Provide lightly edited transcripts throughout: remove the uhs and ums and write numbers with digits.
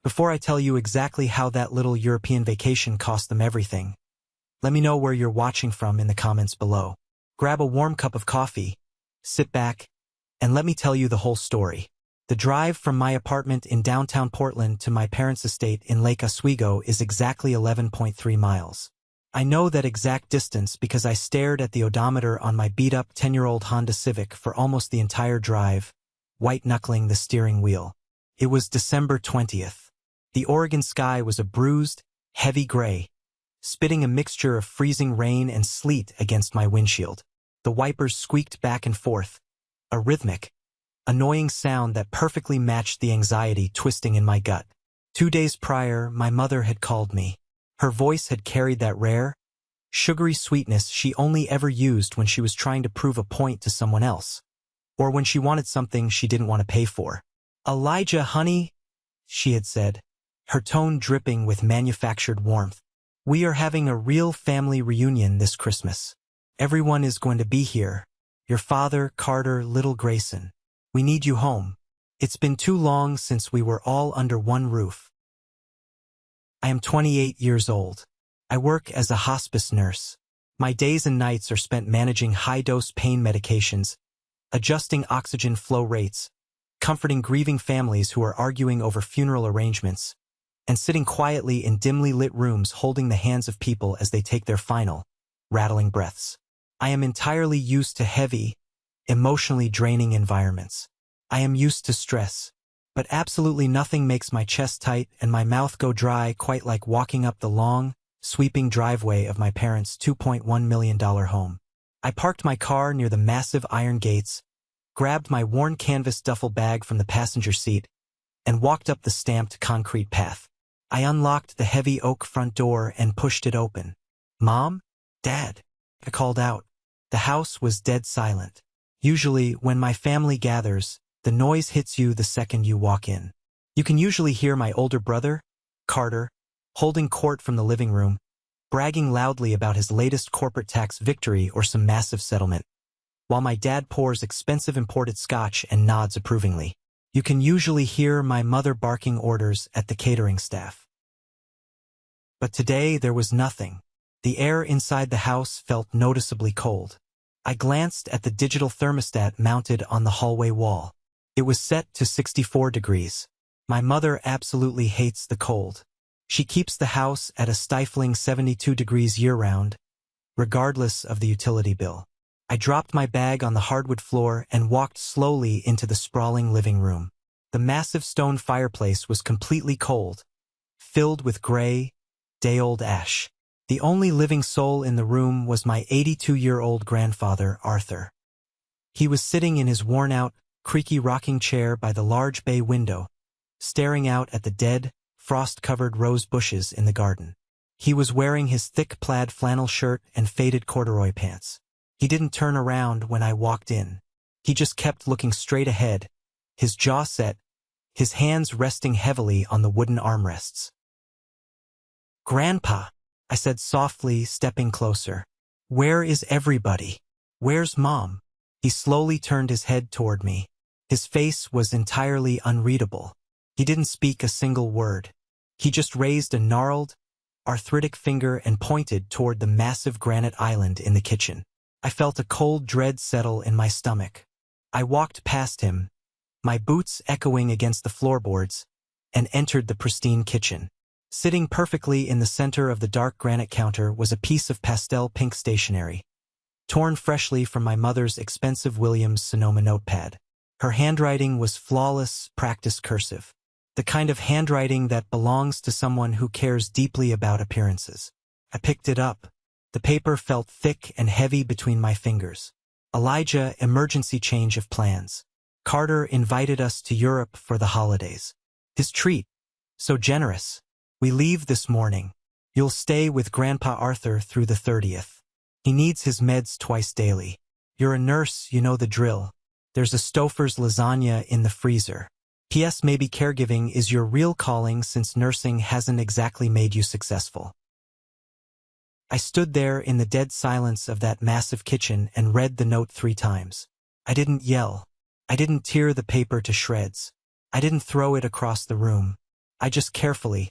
Before I tell you exactly how that little European vacation cost them everything, let me know where you're watching from in the comments below. Grab a warm cup of coffee, sit back, and let me tell you the whole story. The drive from my apartment in downtown Portland to my parents' estate in Lake Oswego is exactly 11.3 miles. I know that exact distance because I stared at the odometer on my beat-up 10-year-old Honda Civic for almost the entire drive, white-knuckling the steering wheel. It was December 20th. The Oregon sky was a bruised, heavy gray, spitting a mixture of freezing rain and sleet against my windshield. The wipers squeaked back and forth, a rhythmic, annoying sound that perfectly matched the anxiety twisting in my gut. 2 days prior, my mother had called me. Her voice had carried that rare, sugary sweetness she only ever used when she was trying to prove a point to someone else, or when she wanted something she didn't want to pay for. "Elijah, honey," she had said, her tone dripping with manufactured warmth. "We are having a real family reunion this Christmas. Everyone is going to be here. Your father, Carter, little Grayson. We need you home. It's been too long since we were all under one roof." I am 28 years old. I work as a hospice nurse. My days and nights are spent managing high-dose pain medications, adjusting oxygen flow rates, comforting grieving families who are arguing over funeral arrangements, and sitting quietly in dimly lit rooms holding the hands of people as they take their final, rattling breaths. I am entirely used to heavy, emotionally draining environments. I am used to stress, but absolutely nothing makes my chest tight and my mouth go dry quite like walking up the long, sweeping driveway of my parents' $2.1 million home. I parked my car near the massive iron gates, grabbed my worn canvas duffel bag from the passenger seat, and walked up the stamped concrete path. I unlocked the heavy oak front door and pushed it open. "Mom? Dad?" I called out. The house was dead silent. Usually, when my family gathers, the noise hits you the second you walk in. You can usually hear my older brother, Carter, holding court from the living room, bragging loudly about his latest corporate tax victory or some massive settlement, while my dad pours expensive imported scotch and nods approvingly. You can usually hear my mother barking orders at the catering staff. But today there was nothing. The air inside the house felt noticeably cold. I glanced at the digital thermostat mounted on the hallway wall. It was set to 64 degrees. My mother absolutely hates the cold. She keeps the house at a stifling 72 degrees year-round, regardless of the utility bill. I dropped my bag on the hardwood floor and walked slowly into the sprawling living room. The massive stone fireplace was completely cold, filled with gray, day-old ash. The only living soul in the room was my 82-year-old grandfather, Arthur. He was sitting in his worn-out, creaky rocking chair by the large bay window, staring out at the dead, frost-covered rose bushes in the garden. He was wearing his thick plaid flannel shirt and faded corduroy pants. He didn't turn around when I walked in. He just kept looking straight ahead, his jaw set, his hands resting heavily on the wooden armrests. "Grandpa," I said softly, stepping closer. "Where is everybody? Where's Mom?" He slowly turned his head toward me. His face was entirely unreadable. He didn't speak a single word. He just raised a gnarled, arthritic finger and pointed toward the massive granite island in the kitchen. I felt a cold dread settle in my stomach. I walked past him, my boots echoing against the floorboards, and entered the pristine kitchen. Sitting perfectly in the center of the dark granite counter was a piece of pastel pink stationery, torn freshly from my mother's expensive Williams-Sonoma notepad. Her handwriting was flawless, practiced cursive, the kind of handwriting that belongs to someone who cares deeply about appearances. I picked it up. The paper felt thick and heavy between my fingers. "Elijah, emergency change of plans. Carter invited us to Europe for the holidays. His treat, so generous. We leave this morning. You'll stay with Grandpa Arthur through the 30th. He needs his meds twice daily. You're a nurse, you know the drill. There's a Stouffer's lasagna in the freezer. P.S. Maybe caregiving is your real calling since nursing hasn't exactly made you successful." I stood there in the dead silence of that massive kitchen and read the note 3 times. I didn't yell. I didn't tear the paper to shreds. I didn't throw it across the room. I just carefully,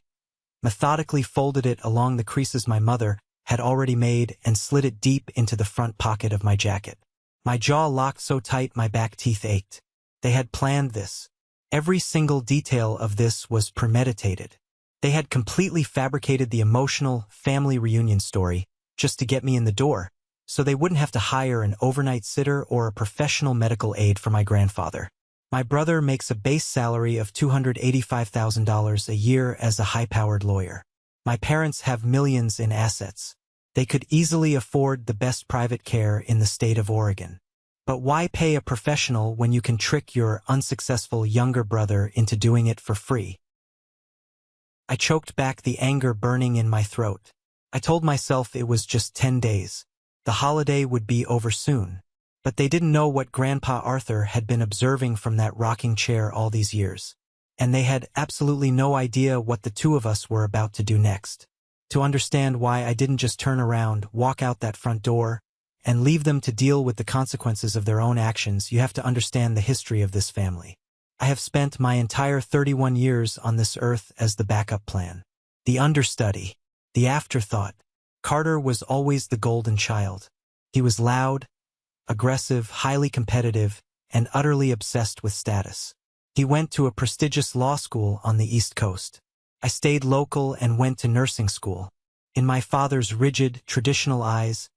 methodically folded it along the creases my mother had already made and slid it deep into the front pocket of my jacket. My jaw locked so tight my back teeth ached. They had planned this. Every single detail of this was premeditated. They had completely fabricated the emotional family reunion story just to get me in the door, so they wouldn't have to hire an overnight sitter or a professional medical aid for my grandfather. My brother makes a base salary of $285,000 a year as a high-powered lawyer. My parents have millions in assets. They could easily afford the best private care in the state of Oregon. But why pay a professional when you can trick your unsuccessful younger brother into doing it for free? I choked back the anger burning in my throat. I told myself it was just 10 days. The holiday would be over soon. But they didn't know what Grandpa Arthur had been observing from that rocking chair all these years. And they had absolutely no idea what the two of us were about to do next. To understand why I didn't just turn around, walk out that front door, and leave them to deal with the consequences of their own actions, you have to understand the history of this family. I have spent my entire 31 years on this earth as the backup plan, the understudy, the afterthought. Carter was always the golden child. He was loud, aggressive, highly competitive, and utterly obsessed with status. He went to a prestigious law school on the East Coast. I stayed local and went to nursing school. In my father's rigid, traditional eyes,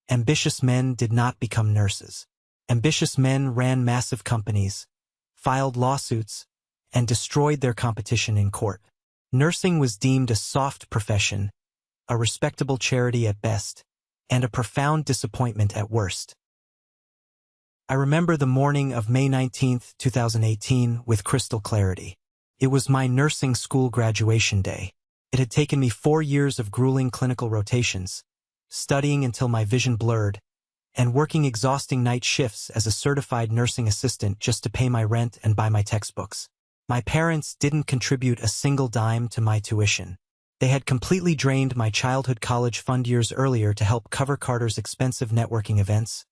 ambitious men did not become nurses. Ambitious men ran massive companies, filed lawsuits, and destroyed their competition in court. Nursing was deemed a soft profession, a respectable charity at best, and a profound disappointment at worst. I remember the morning of May 19, 2018, with crystal clarity. It was my nursing school graduation day. It had taken me 4 years of grueling clinical rotations, studying until my vision blurred, and working exhausting night shifts as a certified nursing assistant just to pay my rent and buy my textbooks. My parents didn't contribute a single dime to my tuition. They had completely drained my childhood college fund years earlier to help cover Carter's expensive networking events,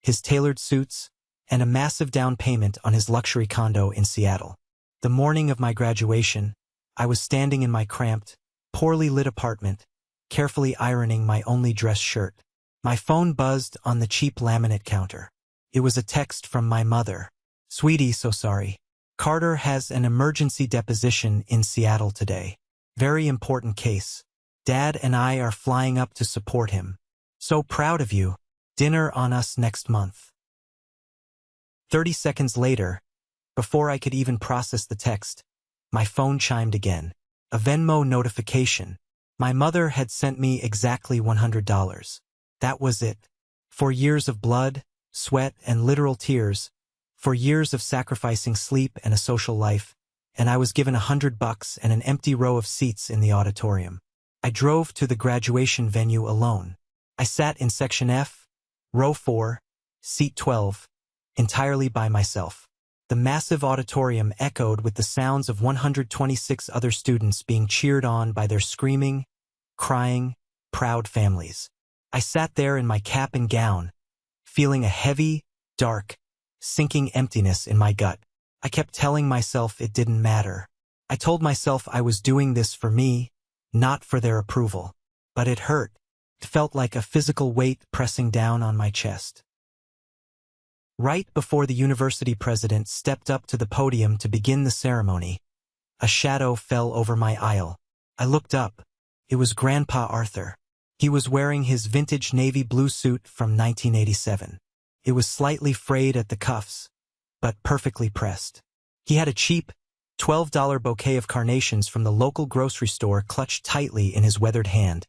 his tailored suits, and a massive down payment on his luxury condo in Seattle. The morning of my graduation, I was standing in my cramped, poorly lit apartment, carefully ironing my only dress shirt. My phone buzzed on the cheap laminate counter. It was a text from my mother. "Sweetie, so sorry. Carter has an emergency deposition in Seattle today. Very important case. Dad and I are flying up to support him. So proud of you. Dinner on us next month." 30 seconds later, before I could even process the text, my phone chimed again. A Venmo notification. My mother had sent me exactly $100. That was it. For years of blood, sweat, and literal tears, for years of sacrificing sleep and a social life, and I was given $100 and an empty row of seats in the auditorium. I drove to the graduation venue alone. I sat in Section F, Row 4, Seat 12, entirely by myself. The massive auditorium echoed with the sounds of 126 other students being cheered on by their screaming, crying, proud families. I sat there in my cap and gown, feeling a heavy, dark, sinking emptiness in my gut. I kept telling myself it didn't matter. I told myself I was doing this for me, not for their approval. But it hurt. It felt like a physical weight pressing down on my chest. Right before the university president stepped up to the podium to begin the ceremony, a shadow fell over my aisle. I looked up. It was Grandpa Arthur. He was wearing his vintage navy blue suit from 1987. It was slightly frayed at the cuffs, but perfectly pressed. He had a cheap, $12 bouquet of carnations from the local grocery store clutched tightly in his weathered hand,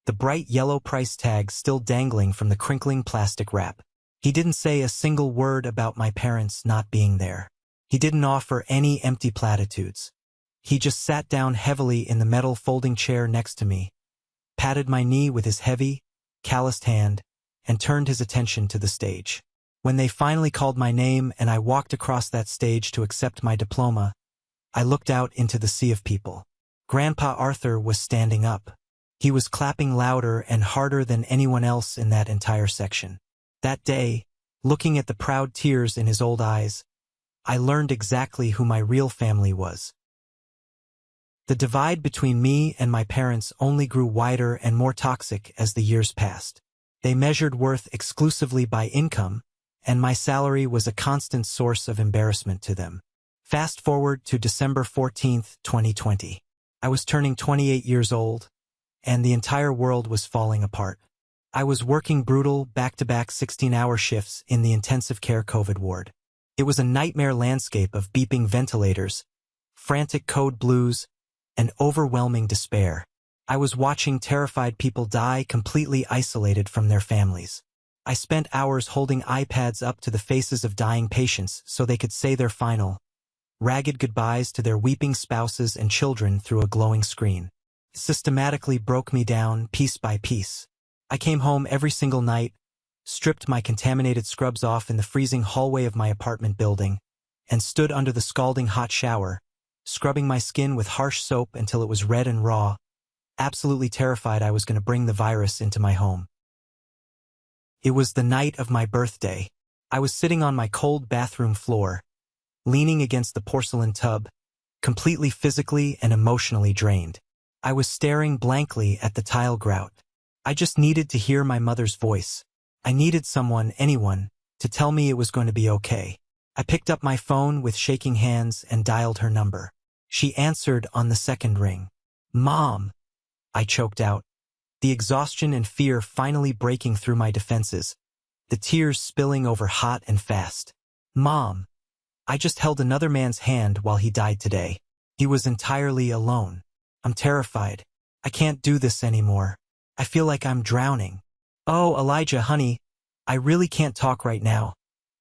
the bright yellow price tag still dangling from the crinkling plastic wrap. He didn't say a single word about my parents not being there. He didn't offer any empty platitudes. He just sat down heavily in the metal folding chair next to me, patted my knee with his heavy, calloused hand, and turned his attention to the stage. When they finally called my name and I walked across that stage to accept my diploma, I looked out into the sea of people. Grandpa Arthur was standing up. He was clapping louder and harder than anyone else in that entire section. That day, looking at the proud tears in his old eyes, I learned exactly who my real family was. The divide between me and my parents only grew wider and more toxic as the years passed. They measured worth exclusively by income, and my salary was a constant source of embarrassment to them. Fast forward to December 14th, 2020. I was turning 28 years old, and the entire world was falling apart. I was working brutal, back-to-back 16-hour shifts in the intensive care COVID ward. It was a nightmare landscape of beeping ventilators, frantic code blues, and overwhelming despair. I was watching terrified people die completely isolated from their families. I spent hours holding iPads up to the faces of dying patients so they could say their final, ragged goodbyes to their weeping spouses and children through a glowing screen. It systematically broke me down piece by piece. I came home every single night, stripped my contaminated scrubs off in the freezing hallway of my apartment building, and stood under the scalding hot shower, scrubbing my skin with harsh soap until it was red and raw, absolutely terrified I was going to bring the virus into my home. It was the night of my birthday. I was sitting on my cold bathroom floor, leaning against the porcelain tub, completely physically and emotionally drained. I was staring blankly at the tile grout. I just needed to hear my mother's voice. I needed someone, anyone, to tell me it was going to be okay. I picked up my phone with shaking hands and dialed her number. She answered on the second ring. "Mom," I choked out, the exhaustion and fear finally breaking through my defenses, the tears spilling over hot and fast. "Mom, I just held another man's hand while he died today. He was entirely alone. I'm terrified. I can't do this anymore. I feel like I'm drowning." "Oh, Elijah, honey, I really can't talk right now,"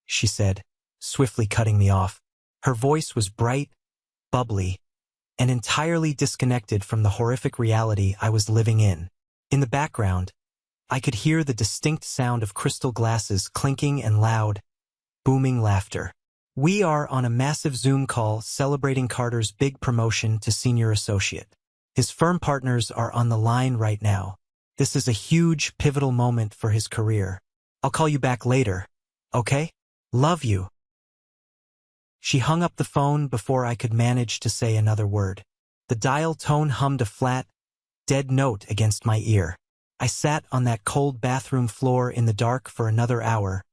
she said, swiftly cutting me off. Her voice was bright, bubbly, and entirely disconnected from the horrific reality I was living in. In the background, I could hear the distinct sound of crystal glasses clinking and loud, booming laughter. We are on a massive Zoom call celebrating Carter's big promotion to senior associate. His firm partners are on the line right now. This is a huge, pivotal moment for his career. "I'll call you back later, okay? Love you." She hung up the phone before I could manage to say another word. The dial tone hummed a flat, dead note against my ear. I sat on that cold bathroom floor in the dark for another hour,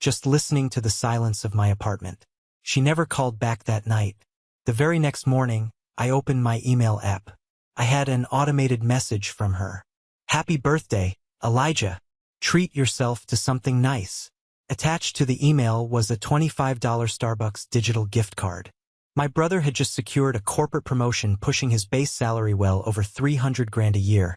just listening to the silence of my apartment. She never called back that night. The very next morning, I opened my email app. I had an automated message from her. "Happy birthday, Elijah. Treat yourself to something nice." Attached to the email was a $25 Starbucks digital gift card. My brother had just secured a corporate promotion pushing his base salary well over $300,000 a year,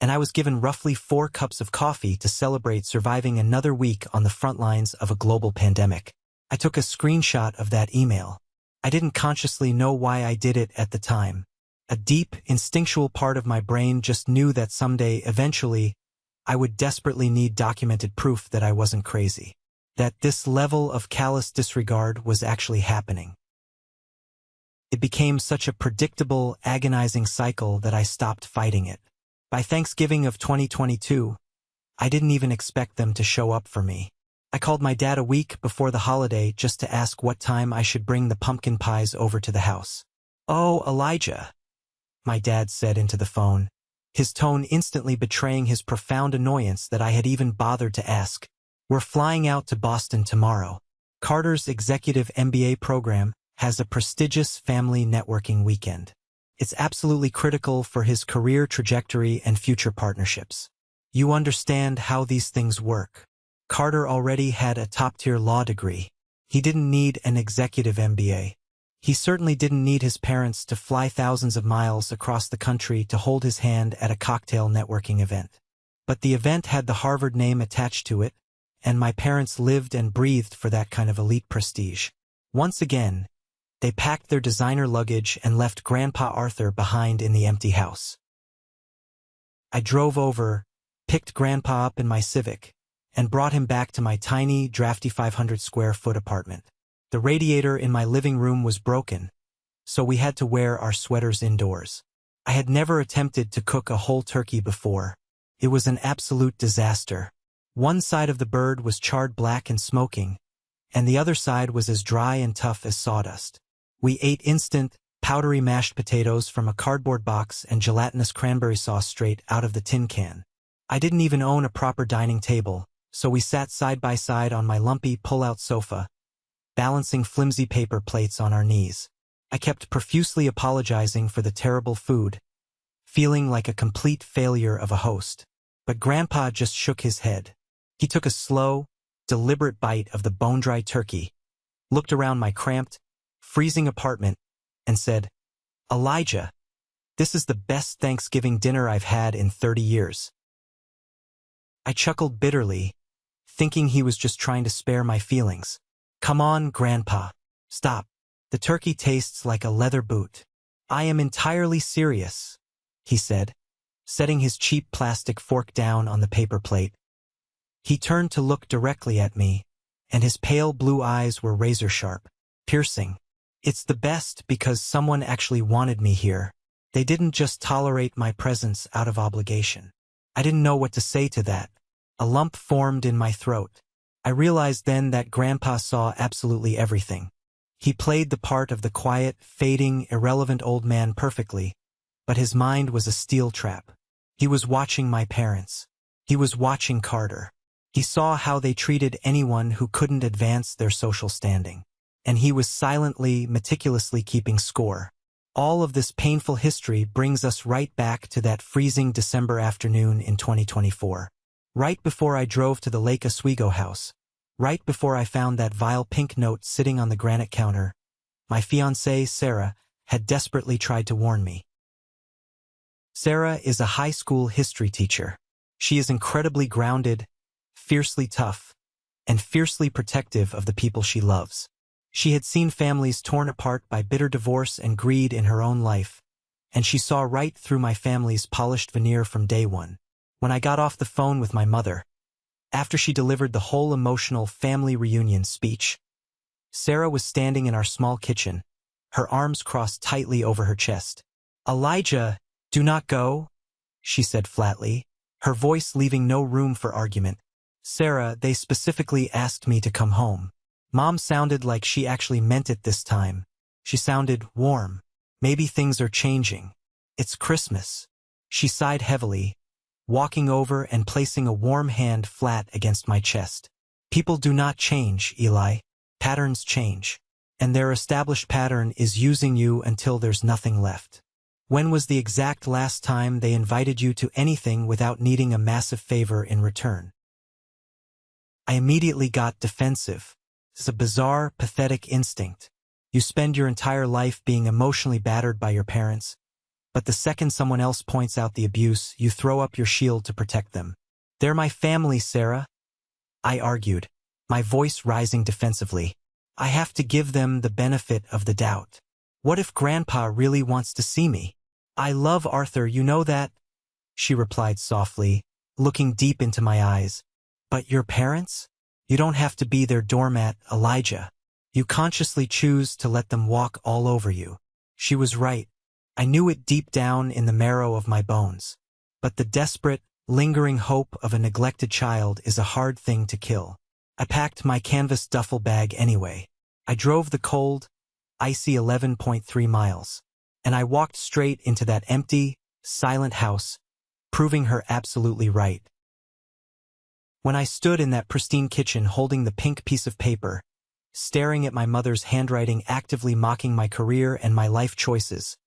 and I was given roughly 4 cups of coffee to celebrate surviving another week on the front lines of a global pandemic. I took a screenshot of that email. I didn't consciously know why I did it at the time. A deep, instinctual part of my brain just knew that someday, eventually, I would desperately need documented proof that I wasn't crazy, that this level of callous disregard was actually happening. It became such a predictable, agonizing cycle that I stopped fighting it. By Thanksgiving of 2022, I didn't even expect them to show up for me. I called my dad a week before the holiday just to ask what time I should bring the pumpkin pies over to the house. "Oh, Elijah," my dad said into the phone, his tone instantly betraying his profound annoyance that I had even bothered to ask. "We're flying out to Boston tomorrow. Carter's executive MBA program has a prestigious family networking weekend. It's absolutely critical for his career trajectory and future partnerships. You understand how these things work. Carter already had a top-tier law degree. He didn't need an executive MBA. He certainly didn't need his parents to fly thousands of miles across the country to hold his hand at a cocktail networking event. But the event had the Harvard name attached to it, and my parents lived and breathed for that kind of elite prestige. Once again, they packed their designer luggage and left Grandpa Arthur behind in the empty house. I drove over, picked Grandpa up in my Civic, and brought him back to my tiny, drafty 500-square-foot apartment. The radiator in my living room was broken, so we had to wear our sweaters indoors. I had never attempted to cook a whole turkey before. It was an absolute disaster. One side of the bird was charred black and smoking, and the other side was as dry and tough as sawdust. We ate instant, powdery mashed potatoes from a cardboard box and gelatinous cranberry sauce straight out of the tin can. I didn't even own a proper dining table, so we sat side by side on my lumpy pull-out sofa, balancing flimsy paper plates on our knees. I kept profusely apologizing for the terrible food, feeling like a complete failure of a host. But Grandpa just shook his head. He took a slow, deliberate bite of the bone-dry turkey, looked around my cramped, freezing apartment, and said, "Elijah, this is the best Thanksgiving dinner I've had in 30 years. I chuckled bitterly, thinking he was just trying to spare my feelings. "Come on, Grandpa. Stop. The turkey tastes like a leather boot." "I am entirely serious," he said, setting his cheap plastic fork down on the paper plate. He turned to look directly at me, and his pale blue eyes were razor-sharp, piercing. "It's the best because someone actually wanted me here. They didn't just tolerate my presence out of obligation." I didn't know what to say to that. A lump formed in my throat. I realized then that Grandpa saw absolutely everything. He played the part of the quiet, fading, irrelevant old man perfectly, but his mind was a steel trap. He was watching my parents. He was watching Carter. He saw how they treated anyone who couldn't advance their social standing. And he was silently, meticulously keeping score. All of this painful history brings us right back to that freezing December afternoon in 2024. Right before I drove to the Lake Oswego house. Right before I found that vile pink note sitting on the granite counter. My fiancée, Sarah, had desperately tried to warn me. Sarah is a high school history teacher. She is incredibly grounded, fiercely tough, and fiercely protective of the people she loves. She had seen families torn apart by bitter divorce and greed in her own life, and she saw right through my family's polished veneer from day one. When I got off the phone with my mother, after she delivered the whole emotional family reunion speech, Sarah was standing in our small kitchen, her arms crossed tightly over her chest. "Elijah, do not go," she said flatly, her voice leaving no room for argument. "Sarah, they specifically asked me to come home." Mom sounded like she actually meant it this time. She sounded warm. "Maybe things are changing. It's Christmas." She sighed heavily, walking over and placing a warm hand flat against my chest. "People do not change, Eli. Patterns change. And their established pattern is using you until there's nothing left. When was the exact last time they invited you to anything without needing a massive favor in return?" I immediately got defensive. It's a bizarre, pathetic instinct. You spend your entire life being emotionally battered by your parents, but the second someone else points out the abuse, you throw up your shield to protect them. "They're my family, Sarah," I argued, my voice rising defensively. "I have to give them the benefit of the doubt. What if Grandpa really wants to see me? I love Arthur, you know that," she replied softly, looking deep into my eyes. "But your parents? You don't have to be their doormat, Elijah. You consciously choose to let them walk all over you." She was right. I knew it deep down in the marrow of my bones. But the desperate, lingering hope of a neglected child is a hard thing to kill. I packed my canvas duffel bag anyway. I drove the cold, icy 11.3 miles. And I walked straight into that empty, silent house, proving her absolutely right. When I stood in that pristine kitchen holding the pink piece of paper, staring at my mother's handwriting actively mocking my career and my life choices,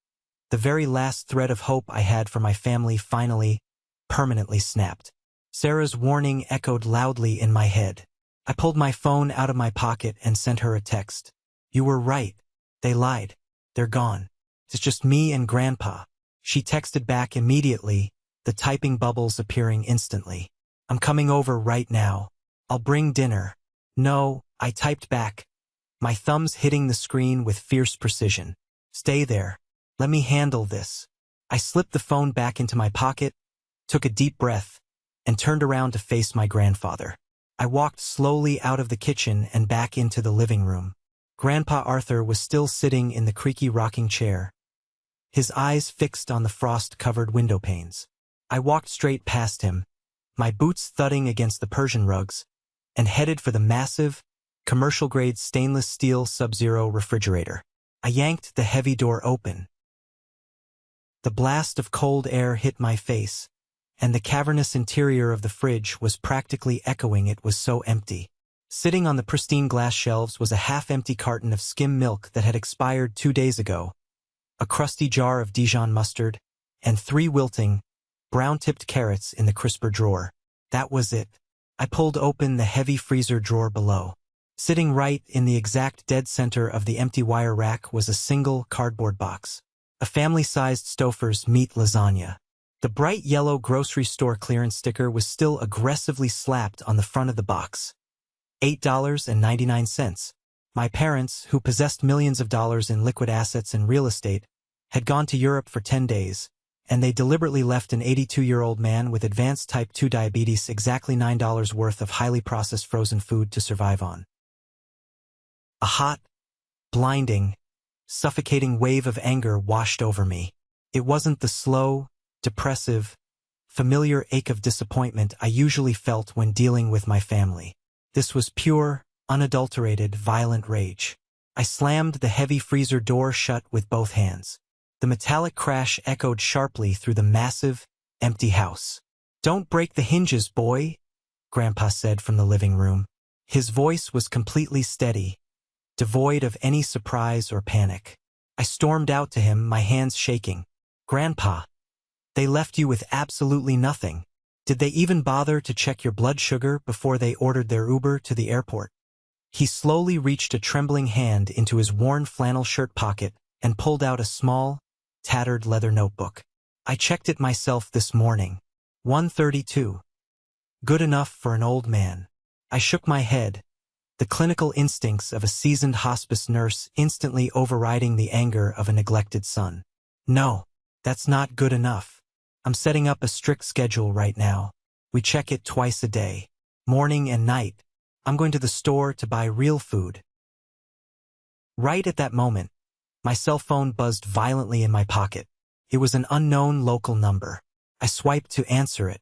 the very last thread of hope I had for my family finally, permanently snapped. Sarah's warning echoed loudly in my head. I pulled my phone out of my pocket and sent her a text. "You were right. They lied. They're gone. It's just me and Grandpa." She texted back immediately, the typing bubbles appearing instantly. "I'm coming over right now. I'll bring dinner." "No," I typed back, my thumbs hitting the screen with fierce precision. "Stay there. Let me handle this." I slipped the phone back into my pocket, took a deep breath, and turned around to face my grandfather. I walked slowly out of the kitchen and back into the living room. Grandpa Arthur was still sitting in the creaky rocking chair, his eyes fixed on the frost-covered window panes. I walked straight past him, my boots thudding against the Persian rugs, and headed for the massive, commercial-grade stainless steel Sub-Zero refrigerator. I yanked the heavy door open. The blast of cold air hit my face, and the cavernous interior of the fridge was practically echoing. It was so empty. Sitting on the pristine glass shelves was a half-empty carton of skim milk that had expired 2 days ago, a crusty jar of Dijon mustard, and 3 wilting, brown-tipped carrots in the crisper drawer. That was it. I pulled open the heavy freezer drawer below. Sitting right in the exact dead center of the empty wire rack was a single cardboard box. A family-sized Stouffer's meat lasagna. The bright yellow grocery store clearance sticker was still aggressively slapped on the front of the box. $8.99. My parents, who possessed millions of dollars in liquid assets and real estate, had gone to Europe for 10 days, and they deliberately left an 82-year-old man with advanced type 2 diabetes exactly $9 worth of highly processed frozen food to survive on. A hot, blinding, suffocating wave of anger washed over me. It wasn't the slow, depressive, familiar ache of disappointment I usually felt when dealing with my family. This was pure, unadulterated, violent rage. I slammed the heavy freezer door shut with both hands. The metallic crash echoed sharply through the massive, empty house. "Don't break the hinges, boy," Grandpa said from the living room. His voice was completely steady, devoid of any surprise or panic. I stormed out to him, my hands shaking. "Grandpa, they left you with absolutely nothing. Did they even bother to check your blood sugar before they ordered their Uber to the airport?" He slowly reached a trembling hand into his worn flannel shirt pocket and pulled out a small, tattered leather notebook. "I checked it myself this morning. 132. Good enough for an old man." I shook my head, the clinical instincts of a seasoned hospice nurse instantly overriding the anger of a neglected son. "No, that's not good enough. I'm setting up a strict schedule right now. We check it twice a day, morning and night. I'm going to the store to buy real food." Right at that moment, my cell phone buzzed violently in my pocket. It was an unknown local number. I swiped to answer it.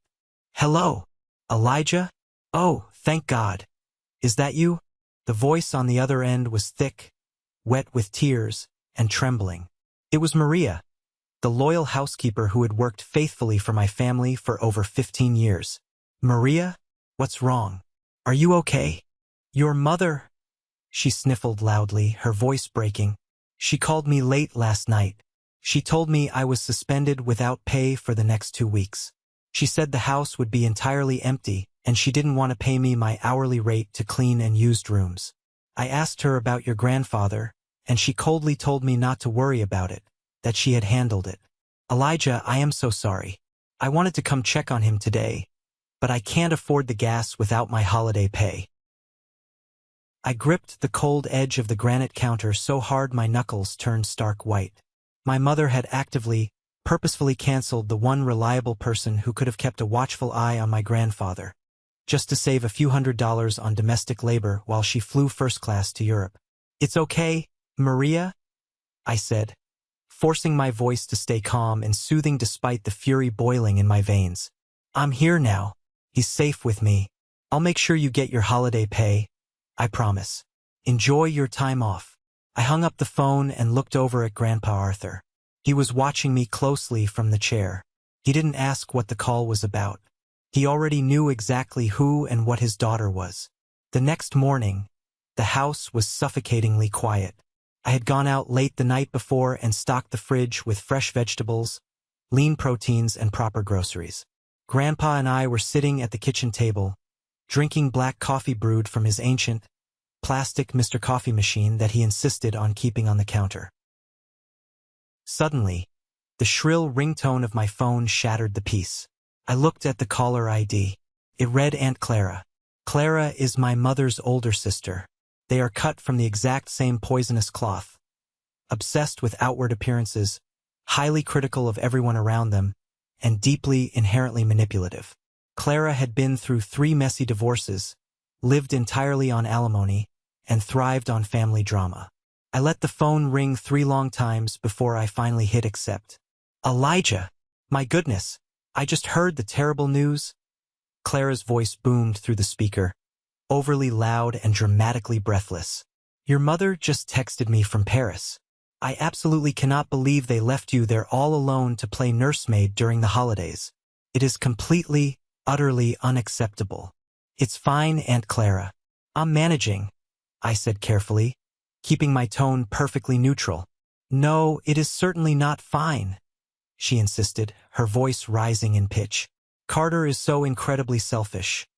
"Hello, Elijah? Oh, thank God. Is that you?" The voice on the other end was thick, wet with tears, and trembling. It was Maria, the loyal housekeeper who had worked faithfully for my family for over 15 years. "Maria, what's wrong? Are you okay?" "Your mother," she sniffled loudly, her voice breaking. "She called me late last night. She told me I was suspended without pay for the next 2 weeks. She said the house would be entirely empty, and she didn't want to pay me my hourly rate to clean and used rooms. I asked her about your grandfather, and she coldly told me not to worry about it, that she had handled it. Elijah, I am so sorry. I wanted to come check on him today, but I can't afford the gas without my holiday pay." I gripped the cold edge of the granite counter so hard my knuckles turned stark white. My mother had purposefully canceled the one reliable person who could have kept a watchful eye on my grandfather, just to save a few $100s on domestic labor while she flew first class to Europe. "It's okay, Maria," I said, forcing my voice to stay calm and soothing despite the fury boiling in my veins. "I'm here now. He's safe with me. I'll make sure you get your holiday pay. I promise. Enjoy your time off." I hung up the phone and looked over at Grandpa Arthur. He was watching me closely from the chair. He didn't ask what the call was about. He already knew exactly who and what his daughter was. The next morning, the house was suffocatingly quiet. I had gone out late the night before and stocked the fridge with fresh vegetables, lean proteins, and proper groceries. Grandpa and I were sitting at the kitchen table, drinking black coffee brewed from his ancient, plastic Mr. Coffee machine that he insisted on keeping on the counter. Suddenly, the shrill ringtone of my phone shattered the peace. I looked at the caller ID. It read Aunt Clara. Clara is my mother's older sister. They are cut from the exact same poisonous cloth. Obsessed with outward appearances, highly critical of everyone around them, and deeply, inherently manipulative. Clara had been through 3 messy divorces, lived entirely on alimony, and thrived on family drama. I let the phone ring 3 long times before I finally hit accept. "Elijah, my goodness, I just heard the terrible news." Clara's voice boomed through the speaker, overly loud and dramatically breathless. "Your mother just texted me from Paris. I absolutely cannot believe they left you there all alone to play nursemaid during the holidays. It is completely, utterly unacceptable. It's fine, Aunt Clara. I'm managing, I said carefully, keeping my tone perfectly neutral. No, it is certainly not fine, she insisted, her voice rising in pitch. Carter is so incredibly selfish,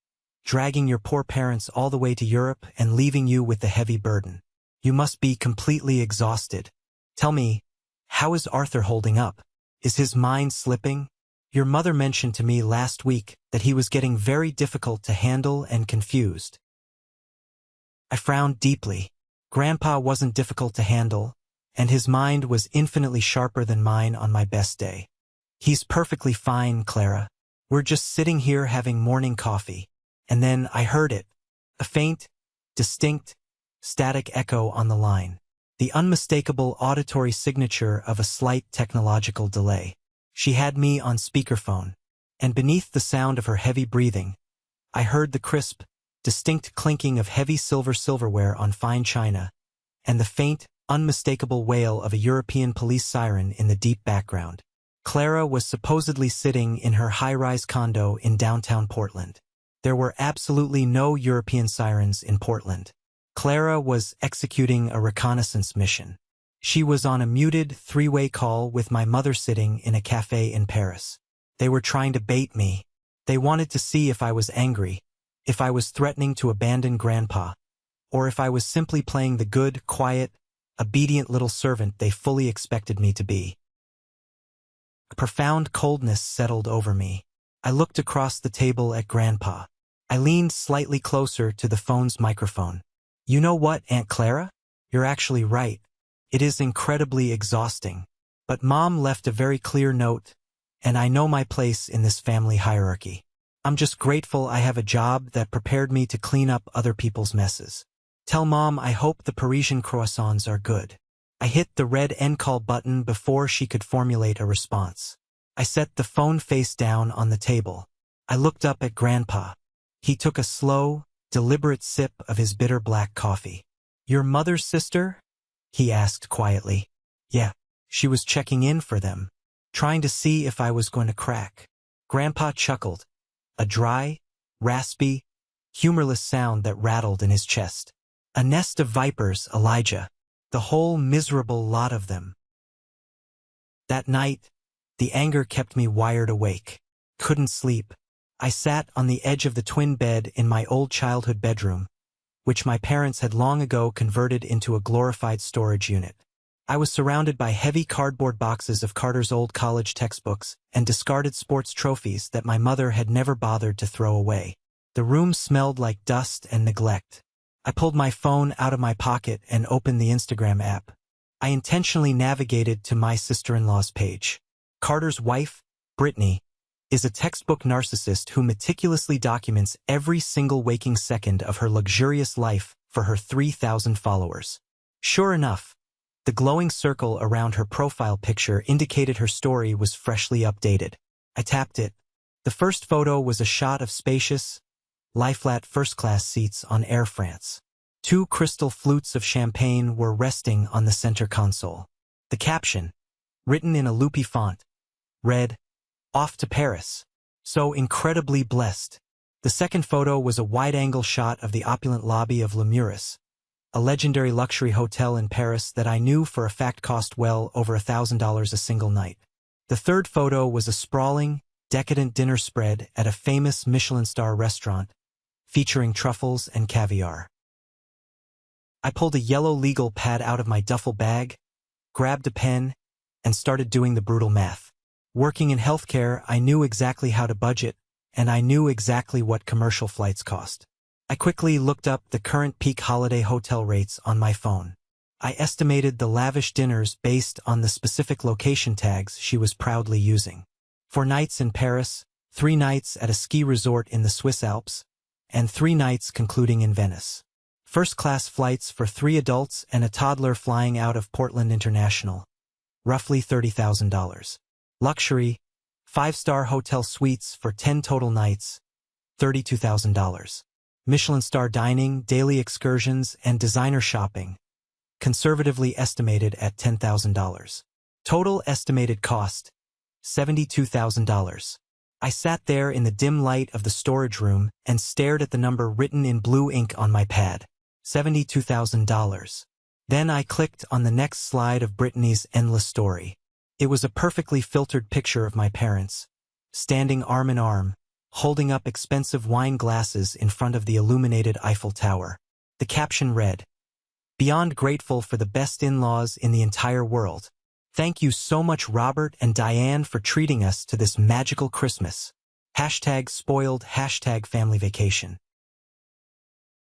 dragging your poor parents all the way to Europe and leaving you with the heavy burden. You must be completely exhausted. Tell me, how is Arthur holding up? Is his mind slipping? Your mother mentioned to me last week that he was getting very difficult to handle and confused. I frowned deeply. Grandpa wasn't difficult to handle, and his mind was infinitely sharper than mine on my best day. He's perfectly fine, Clara. We're just sitting here having morning coffee. And then I heard it. A faint, distinct, static echo on the line. The unmistakable auditory signature of a slight technological delay. She had me on speakerphone, and beneath the sound of her heavy breathing, I heard the crisp, distinct clinking of heavy silverware on fine china, and the faint, unmistakable wail of a European police siren in the deep background. Clara was supposedly sitting in her high-rise condo in downtown Portland. There were absolutely no European sirens in Portland. Clara was executing a reconnaissance mission. She was on a muted three-way call with my mother sitting in a cafe in Paris. They were trying to bait me. They wanted to see if I was angry, if I was threatening to abandon Grandpa, or if I was simply playing the good, quiet, obedient little servant they fully expected me to be. A profound coldness settled over me. I looked across the table at Grandpa. I leaned slightly closer to the phone's microphone. You know what, Aunt Clara? You're actually right. It is incredibly exhausting. But Mom left a very clear note, and I know my place in this family hierarchy. I'm just grateful I have a job that prepared me to clean up other people's messes. Tell Mom I hope the Parisian croissants are good. I hit the red end call button before she could formulate a response. I set the phone face down on the table. I looked up at Grandpa. He took a slow, deliberate sip of his bitter black coffee. Your mother's sister? He asked quietly. Yeah, she was checking in for them, trying to see if I was going to crack. Grandpa chuckled, a dry, raspy, humorless sound that rattled in his chest. A nest of vipers, Elijah. The whole miserable lot of them. That night, the anger kept me wired awake. Couldn't sleep. I sat on the edge of the twin bed in my old childhood bedroom, which my parents had long ago converted into a glorified storage unit. I was surrounded by heavy cardboard boxes of Carter's old college textbooks and discarded sports trophies that my mother had never bothered to throw away. The room smelled like dust and neglect. I pulled my phone out of my pocket and opened the Instagram app. I intentionally navigated to my sister-in-law's page. Carter's wife, Brittany, is a textbook narcissist who meticulously documents every single waking second of her luxurious life for her 3,000 followers. Sure enough, the glowing circle around her profile picture indicated her story was freshly updated. I tapped it. The first photo was a shot of spacious, lie-flat first-class seats on Air France. 2 crystal flutes of champagne were resting on the center console. The caption, written in a loopy font, read, "Off to Paris. So incredibly blessed." The second photo was a wide-angle shot of the opulent lobby of Le Muris, a legendary luxury hotel in Paris that I knew for a fact cost well over $1,000 a single night. The third photo was a sprawling, decadent dinner spread at a famous Michelin star restaurant, featuring truffles and caviar. I pulled a yellow legal pad out of my duffel bag, grabbed a pen, and started doing the brutal math. Working in healthcare, I knew exactly how to budget, and I knew exactly what commercial flights cost. I quickly looked up the current peak holiday hotel rates on my phone. I estimated the lavish dinners based on the specific location tags she was proudly using. 4 nights in Paris, 3 nights at a ski resort in the Swiss Alps, and 3 nights concluding in Venice. First-class flights for 3 adults and a toddler flying out of Portland International. Roughly $30,000. Luxury, 5-star hotel suites for 10 total nights, $32,000. Michelin star dining, daily excursions, and designer shopping, conservatively estimated at $10,000. Total estimated cost, $72,000. I sat there in the dim light of the storage room and stared at the number written in blue ink on my pad. $72,000. Then I clicked on the next slide of Brittany's endless story. It was a perfectly filtered picture of my parents, standing arm in arm, holding up expensive wine glasses in front of the illuminated Eiffel Tower. The caption read, "Beyond grateful for the best in-laws in the entire world. Thank you so much Robert and Diane for treating us to this magical Christmas. #spoiled, #family vacation."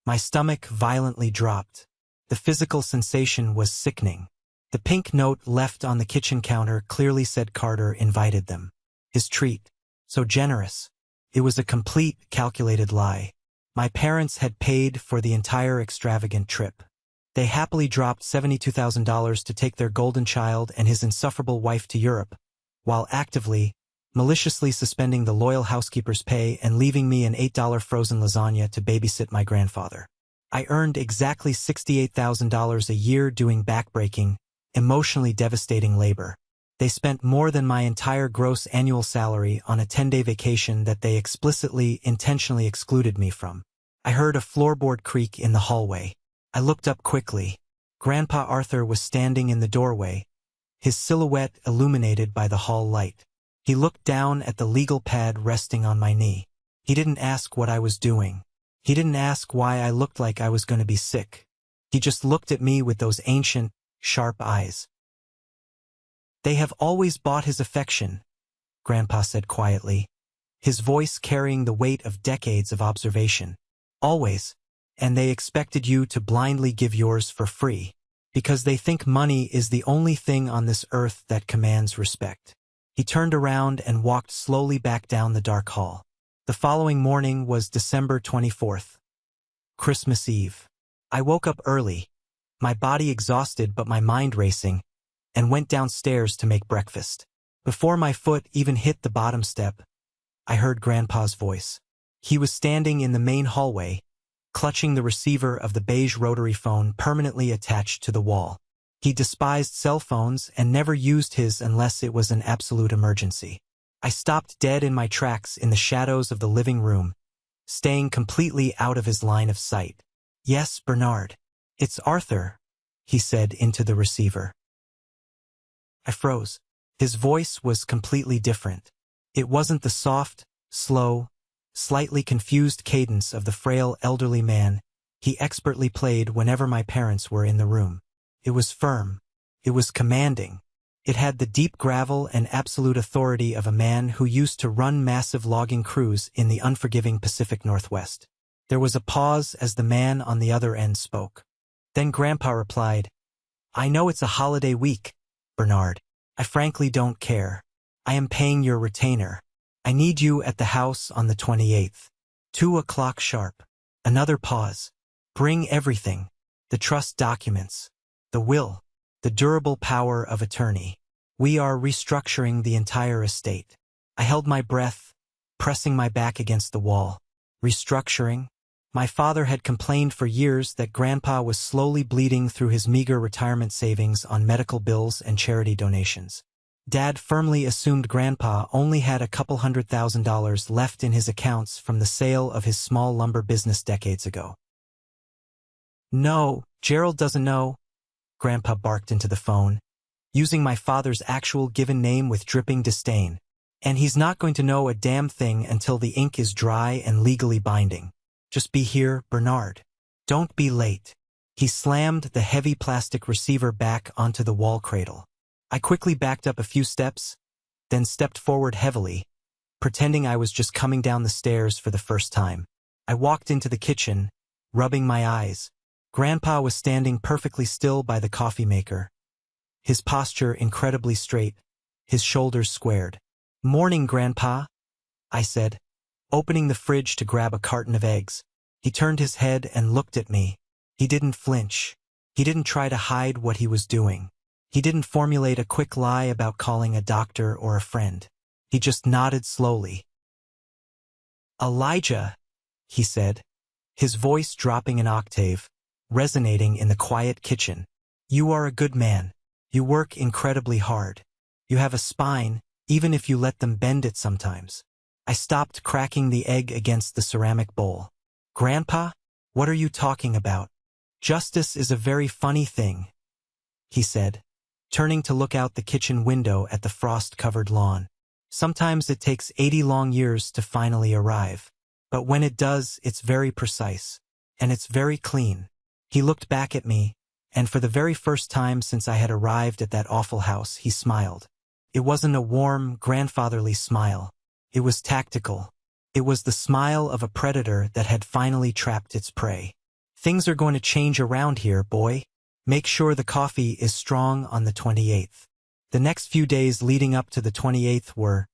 My stomach violently dropped. The physical sensation was sickening. The pink note left on the kitchen counter clearly said Carter invited them. His treat. So generous. It was a complete, calculated lie. My parents had paid for the entire extravagant trip. They happily dropped $72,000 to take their golden child and his insufferable wife to Europe, while actively, maliciously suspending the loyal housekeeper's pay and leaving me an $8 frozen lasagna to babysit my grandfather. I earned exactly $68,000 a year doing backbreaking, emotionally devastating labor. They spent more than my entire gross annual salary on a 10-day vacation that they explicitly, intentionally excluded me from. I heard a floorboard creak in the hallway. I looked up quickly. Grandpa Arthur was standing in the doorway, his silhouette illuminated by the hall light. He looked down at the legal pad resting on my knee. He didn't ask what I was doing. He didn't ask why I looked like I was going to be sick. He just looked at me with those ancient, sharp eyes. "They have always bought his affection," Grandpa said quietly, his voice carrying the weight of decades of observation. "Always. And they expected you to blindly give yours for free, because they think money is the only thing on this earth that commands respect." He turned around and walked slowly back down the dark hall. The following morning was December 24th, Christmas Eve. I woke up early, my body exhausted but my mind racing, and went downstairs to make breakfast. Before my foot even hit the bottom step, I heard Grandpa's voice. He was standing in the main hallway, clutching the receiver of the beige rotary phone permanently attached to the wall. He despised cell phones and never used his unless it was an absolute emergency. I stopped dead in my tracks in the shadows of the living room, staying completely out of his line of sight. "Yes, Bernard. It's Arthur," he said into the receiver. I froze. His voice was completely different. It wasn't the soft, slow, slightly confused cadence of the frail elderly man he expertly played whenever my parents were in the room. It was firm. It was commanding. It had the deep gravel and absolute authority of a man who used to run massive logging crews in the unforgiving Pacific Northwest. There was a pause as the man on the other end spoke. Then Grandpa replied, "I know it's a holiday week, Bernard. I frankly don't care. I am paying your retainer. I need you at the house on the 28th. 2 o'clock sharp." Another pause. "Bring everything. The trust documents. The will. The durable power of attorney. We are restructuring the entire estate." I held my breath, pressing my back against the wall. Restructuring? My father had complained for years that Grandpa was slowly bleeding through his meager retirement savings on medical bills and charity donations. Dad firmly assumed Grandpa only had a couple $100,000 left in his accounts from the sale of his small lumber business decades ago. "No, Gerald doesn't know," Grandpa barked into the phone, using my father's actual given name with dripping disdain. "And he's not going to know a damn thing until the ink is dry and legally binding. Just be here, Bernard. Don't be late." He slammed the heavy plastic receiver back onto the wall cradle. I quickly backed up a few steps, then stepped forward heavily, pretending I was just coming down the stairs for the first time. I walked into the kitchen, rubbing my eyes. Grandpa was standing perfectly still by the coffee maker, his posture incredibly straight, his shoulders squared. "Morning, Grandpa," I said, opening the fridge to grab a carton of eggs. He turned his head and looked at me. He didn't flinch. He didn't try to hide what he was doing. He didn't formulate a quick lie about calling a doctor or a friend. He just nodded slowly. "Elijah," he said, his voice dropping an octave, resonating in the quiet kitchen. You are a good man. You work incredibly hard. You have a spine, even if you let them bend it sometimes. I stopped cracking the egg against the ceramic bowl. Grandpa, what are you talking about? Justice is a very funny thing, he said, turning to look out the kitchen window at the frost-covered lawn. Sometimes it takes 80 long years to finally arrive. But when it does, it's very precise. And it's very clean. He looked back at me, and for the very first time since I had arrived at that awful house, he smiled. It wasn't a warm, grandfatherly smile. It was tactical. It was the smile of a predator that had finally trapped its prey. Things are going to change around here, boy. Make sure the coffee is strong on the 28th. The next few days leading up to the 28th were,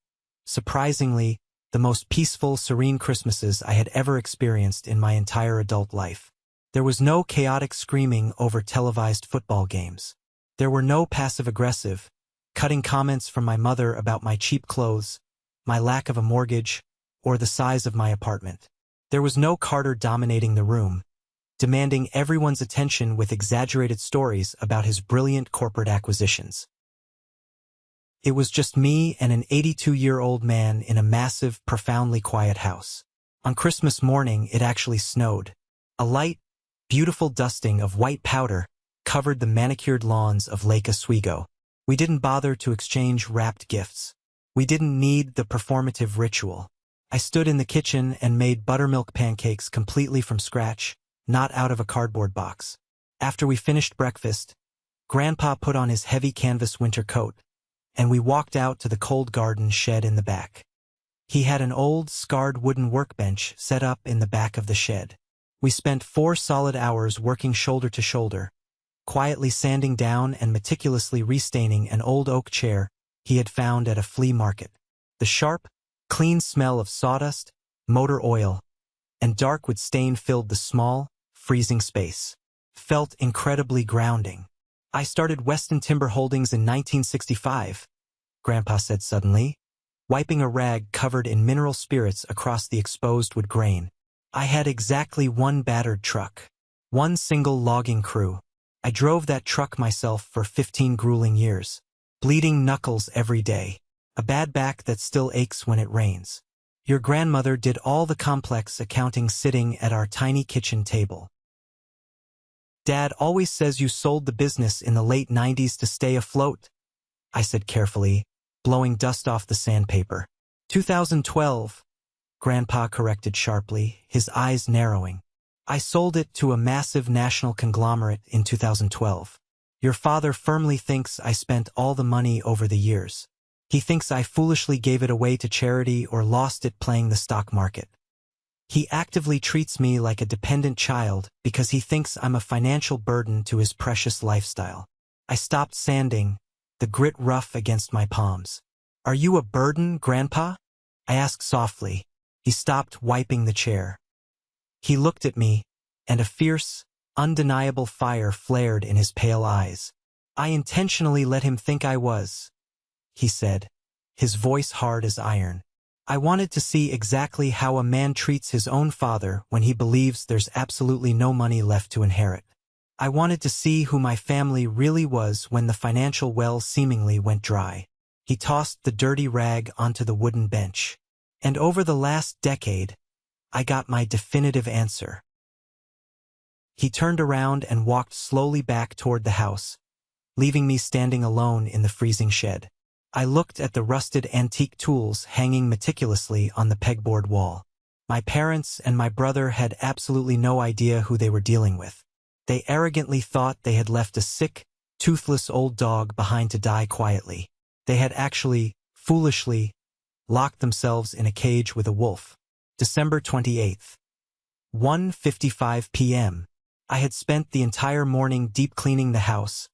surprisingly, the most peaceful, serene Christmases I had ever experienced in my entire adult life. There was no chaotic screaming over televised football games. There were no passive-aggressive, cutting comments from my mother about my cheap clothes, my lack of a mortgage, or the size of my apartment. There was no Carter dominating the room, demanding everyone's attention with exaggerated stories about his brilliant corporate acquisitions. It was just me and an 82-year-old man in a massive, profoundly quiet house. On Christmas morning, it actually snowed. A light, beautiful dusting of white powder covered the manicured lawns of Lake Oswego. We didn't bother to exchange wrapped gifts. We didn't need the performative ritual. I stood in the kitchen and made buttermilk pancakes completely from scratch, not out of a cardboard box. After we finished breakfast, Grandpa put on his heavy canvas winter coat, and we walked out to the cold garden shed in the back. He had an old, scarred wooden workbench set up in the back of the shed. We spent 4 solid hours working shoulder to shoulder, quietly sanding down and meticulously restaining an old oak chair he had found at a flea market. The sharp, clean smell of sawdust, motor oil, and dark wood stain filled the small, freezing space. Felt incredibly grounding. I started Weston Timber Holdings in 1965, Grandpa said suddenly, wiping a rag covered in mineral spirits across the exposed wood grain. I had exactly 1 battered truck, 1 single logging crew. I drove that truck myself for 15 grueling years, bleeding knuckles every day, a bad back that still aches when it rains. Your grandmother did all the complex accounting sitting at our tiny kitchen table. Dad always says you sold the business in the late 90s to stay afloat, I said carefully, blowing dust off the sandpaper. 2012, Grandpa corrected sharply, his eyes narrowing. I sold it to a massive national conglomerate in 2012. Your father firmly thinks I spent all the money over the years. He thinks I foolishly gave it away to charity or lost it playing the stock market. He actively treats me like a dependent child because he thinks I'm a financial burden to his precious lifestyle. I stopped sanding, the grit rough against my palms. Are you a burden, Grandpa? I asked softly. He stopped wiping the chair. He looked at me, and a fierce, undeniable fire flared in his pale eyes. I intentionally let him think I was, he said, his voice hard as iron. I wanted to see exactly how a man treats his own father when he believes there's absolutely no money left to inherit. I wanted to see who my family really was when the financial well seemingly went dry. He tossed the dirty rag onto the wooden bench. And over the last decade, I got my definitive answer. He turned around and walked slowly back toward the house, leaving me standing alone in the freezing shed. I looked at the rusted antique tools hanging meticulously on the pegboard wall. My parents and my brother had absolutely no idea who they were dealing with. They arrogantly thought they had left a sick, toothless old dog behind to die quietly. They had actually, foolishly, locked themselves in a cage with a wolf. December 28th. 1:55 p.m. I had spent the entire morning deep cleaning the house,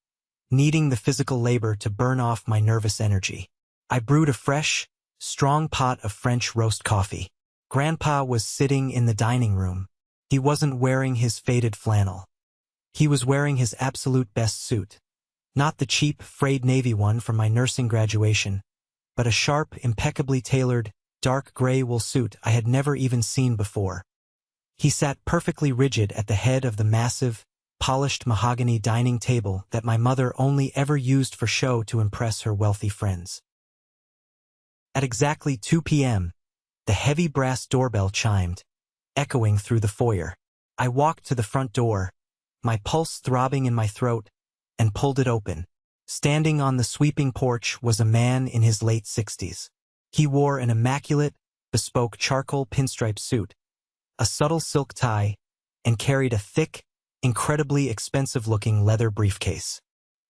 needing the physical labor to burn off my nervous energy. I brewed a fresh, strong pot of French roast coffee. Grandpa was sitting in the dining room. He wasn't wearing his faded flannel. He was wearing his absolute best suit. Not the cheap, frayed navy one from my nursing graduation, but a sharp, impeccably tailored, dark gray wool suit I had never even seen before. He sat perfectly rigid at the head of the massive, polished mahogany dining table that my mother only ever used for show to impress her wealthy friends. At exactly 2 p.m., the heavy brass doorbell chimed, echoing through the foyer. I walked to the front door, my pulse throbbing in my throat, and pulled it open. Standing on the sweeping porch was a man in his late 60s. He wore an immaculate, bespoke charcoal pinstripe suit, a subtle silk tie, and carried a thick, incredibly expensive-looking leather briefcase.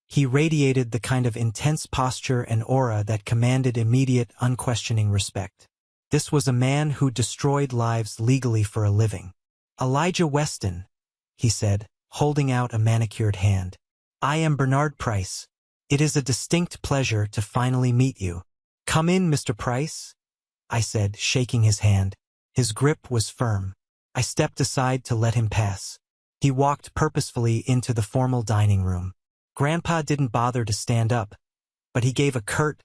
He radiated the kind of intense posture and aura that commanded immediate, unquestioning respect. This was a man who destroyed lives legally for a living. "Elijah Weston," he said, holding out a manicured hand. "I am Bernard Price. It is a distinct pleasure to finally meet you." "Come in, Mr. Price," I said, shaking his hand. His grip was firm. I stepped aside to let him pass. He walked purposefully into the formal dining room. Grandpa didn't bother to stand up, but he gave a curt,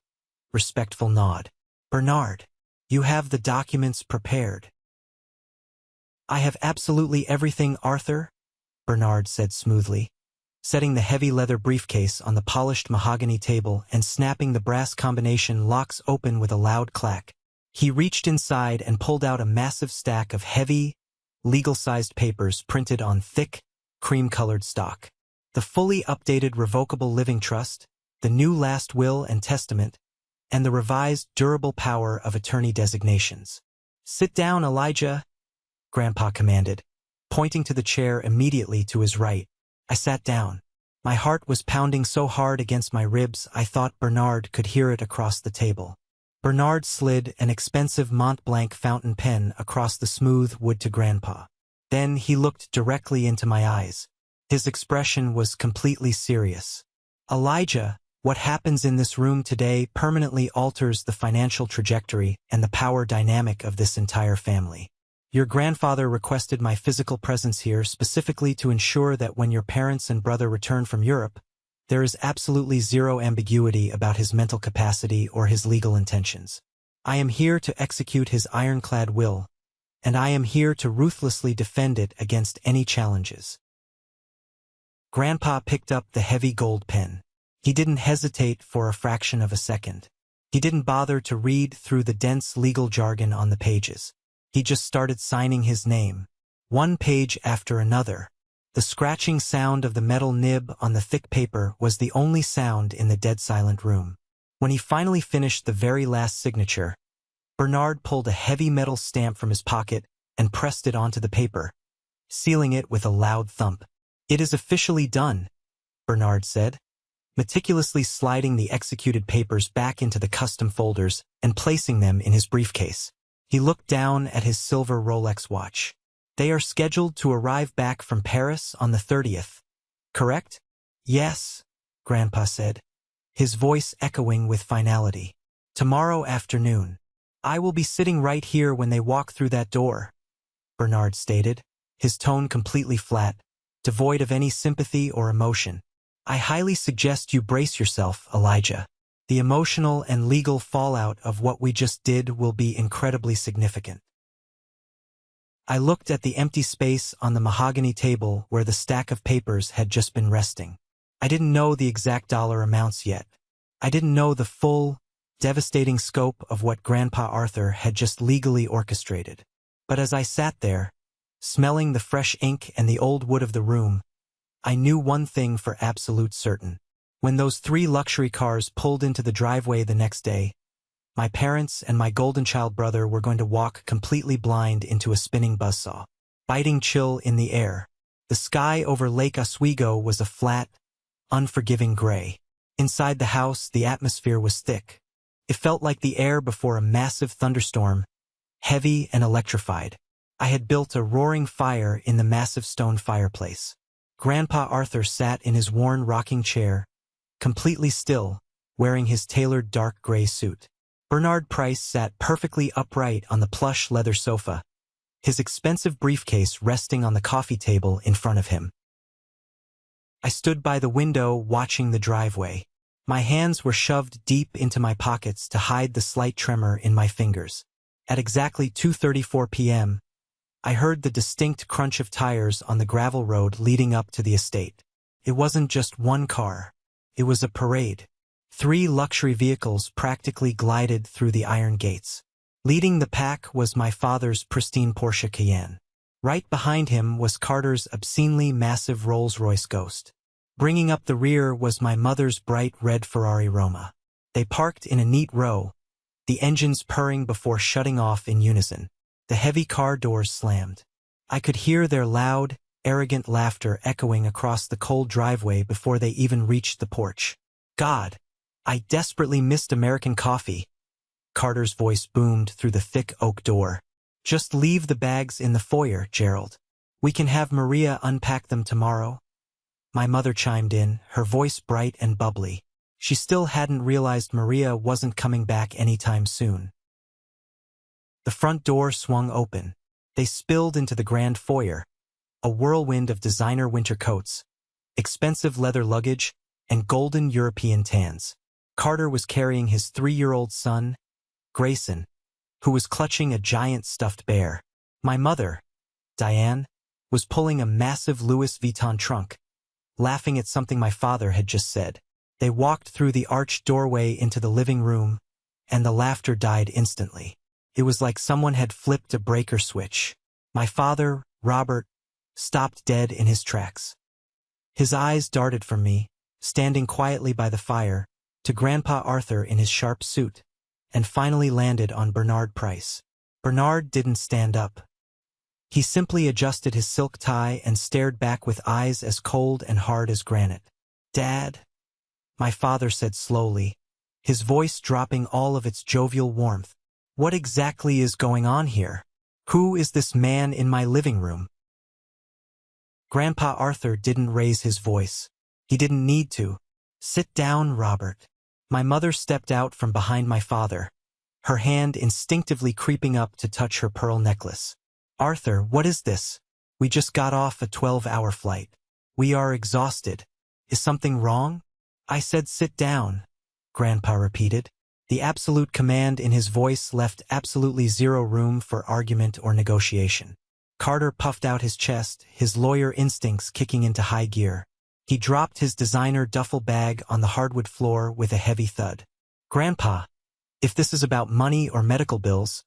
respectful nod. "Bernard, you have the documents prepared." "I have absolutely everything, Arthur," Bernard said smoothly, setting the heavy leather briefcase on the polished mahogany table and snapping the brass combination locks open with a loud clack. He reached inside and pulled out a massive stack of heavy, legal-sized papers printed on thick, cream-colored stock. The fully updated revocable living trust, the new last will and testament, and the revised durable power of attorney designations. "Sit down, Elijah," Grandpa commanded, pointing to the chair immediately to his right. I sat down. My heart was pounding so hard against my ribs I thought Bernard could hear it across the table. Bernard slid an expensive Mont Blanc fountain pen across the smooth wood to Grandpa. Then he looked directly into my eyes. His expression was completely serious. "Elijah, what happens in this room today permanently alters the financial trajectory and the power dynamic of this entire family. Your grandfather requested my physical presence here specifically to ensure that when your parents and brother return from Europe, there is absolutely zero ambiguity about his mental capacity or his legal intentions. I am here to execute his ironclad will, and I am here to ruthlessly defend it against any challenges." Grandpa picked up the heavy gold pen. He didn't hesitate for a fraction of a second. He didn't bother to read through the dense legal jargon on the pages. He just started signing his name, one page after another. The scratching sound of the metal nib on the thick paper was the only sound in the dead-silent room. When he finally finished the very last signature, Bernard pulled a heavy metal stamp from his pocket and pressed it onto the paper, sealing it with a loud thump. "It is officially done," Bernard said, meticulously sliding the executed papers back into the custom folders and placing them in his briefcase. He looked down at his silver Rolex watch. "They are scheduled to arrive back from Paris on the 30th, correct?" "Yes," Grandpa said, his voice echoing with finality. "Tomorrow afternoon. I will be sitting right here when they walk through that door," Bernard stated, his tone completely flat, devoid of any sympathy or emotion. "I highly suggest you brace yourself, Elijah. The emotional and legal fallout of what we just did will be incredibly significant." I looked at the empty space on the mahogany table where the stack of papers had just been resting. I didn't know the exact dollar amounts yet. I didn't know the full, devastating scope of what Grandpa Arthur had just legally orchestrated. But as I sat there, smelling the fresh ink and the old wood of the room, I knew one thing for absolute certain. When those 3 luxury cars pulled into the driveway the next day, my parents and my golden child brother were going to walk completely blind into a spinning buzzsaw. Biting chill in the air. The sky over Lake Oswego was a flat, unforgiving gray. Inside the house, the atmosphere was thick. It felt like the air before a massive thunderstorm, heavy and electrified. I had built a roaring fire in the massive stone fireplace. Grandpa Arthur sat in his worn rocking chair, completely still, wearing his tailored dark gray suit. Bernard Price sat perfectly upright on the plush leather sofa, his expensive briefcase resting on the coffee table in front of him. I stood by the window watching the driveway. My hands were shoved deep into my pockets to hide the slight tremor in my fingers. At exactly 2:34 p.m., I heard the distinct crunch of tires on the gravel road leading up to the estate. It wasn't just one car. It was a parade. 3 luxury vehicles practically glided through the iron gates. Leading the pack was my father's pristine Porsche Cayenne. Right behind him was Carter's obscenely massive Rolls-Royce Ghost. Bringing up the rear was my mother's bright red Ferrari Roma. They parked in a neat row, the engines purring before shutting off in unison. The heavy car doors slammed. I could hear their loud, arrogant laughter echoing across the cold driveway before they even reached the porch. God, I desperately missed American coffee. Carter's voice boomed through the thick oak door. Just leave the bags in the foyer, Gerald. We can have Maria unpack them tomorrow. My mother chimed in, her voice bright and bubbly. She still hadn't realized Maria wasn't coming back anytime soon. The front door swung open. They spilled into the grand foyer, a whirlwind of designer winter coats, expensive leather luggage, and golden European tans. Carter was carrying his 3-year-old son, Grayson, who was clutching a giant stuffed bear. My mother, Diane, was pulling a massive Louis Vuitton trunk, laughing at something my father had just said. They walked through the arched doorway into the living room, and the laughter died instantly. It was like someone had flipped a breaker switch. My father, Robert, stopped dead in his tracks. His eyes darted from me, standing quietly by the fire, to Grandpa Arthur in his sharp suit, and finally landed on Bernard Price. Bernard didn't stand up. He simply adjusted his silk tie and stared back with eyes as cold and hard as granite. "Dad," my father said slowly, his voice dropping all of its jovial warmth. "What exactly is going on here? Who is this man in my living room?" Grandpa Arthur didn't raise his voice. He didn't need to. "Sit down, Robert." My mother stepped out from behind my father, her hand instinctively creeping up to touch her pearl necklace. "Arthur, what is this? We just got off a 12-hour flight. We are exhausted. Is something wrong?" "I said sit down," Grandpa repeated. The absolute command in his voice left absolutely zero room for argument or negotiation. Carter puffed out his chest, his lawyer instincts kicking into high gear. He dropped his designer duffel bag on the hardwood floor with a heavy thud. "Grandpa, if this is about money or medical bills,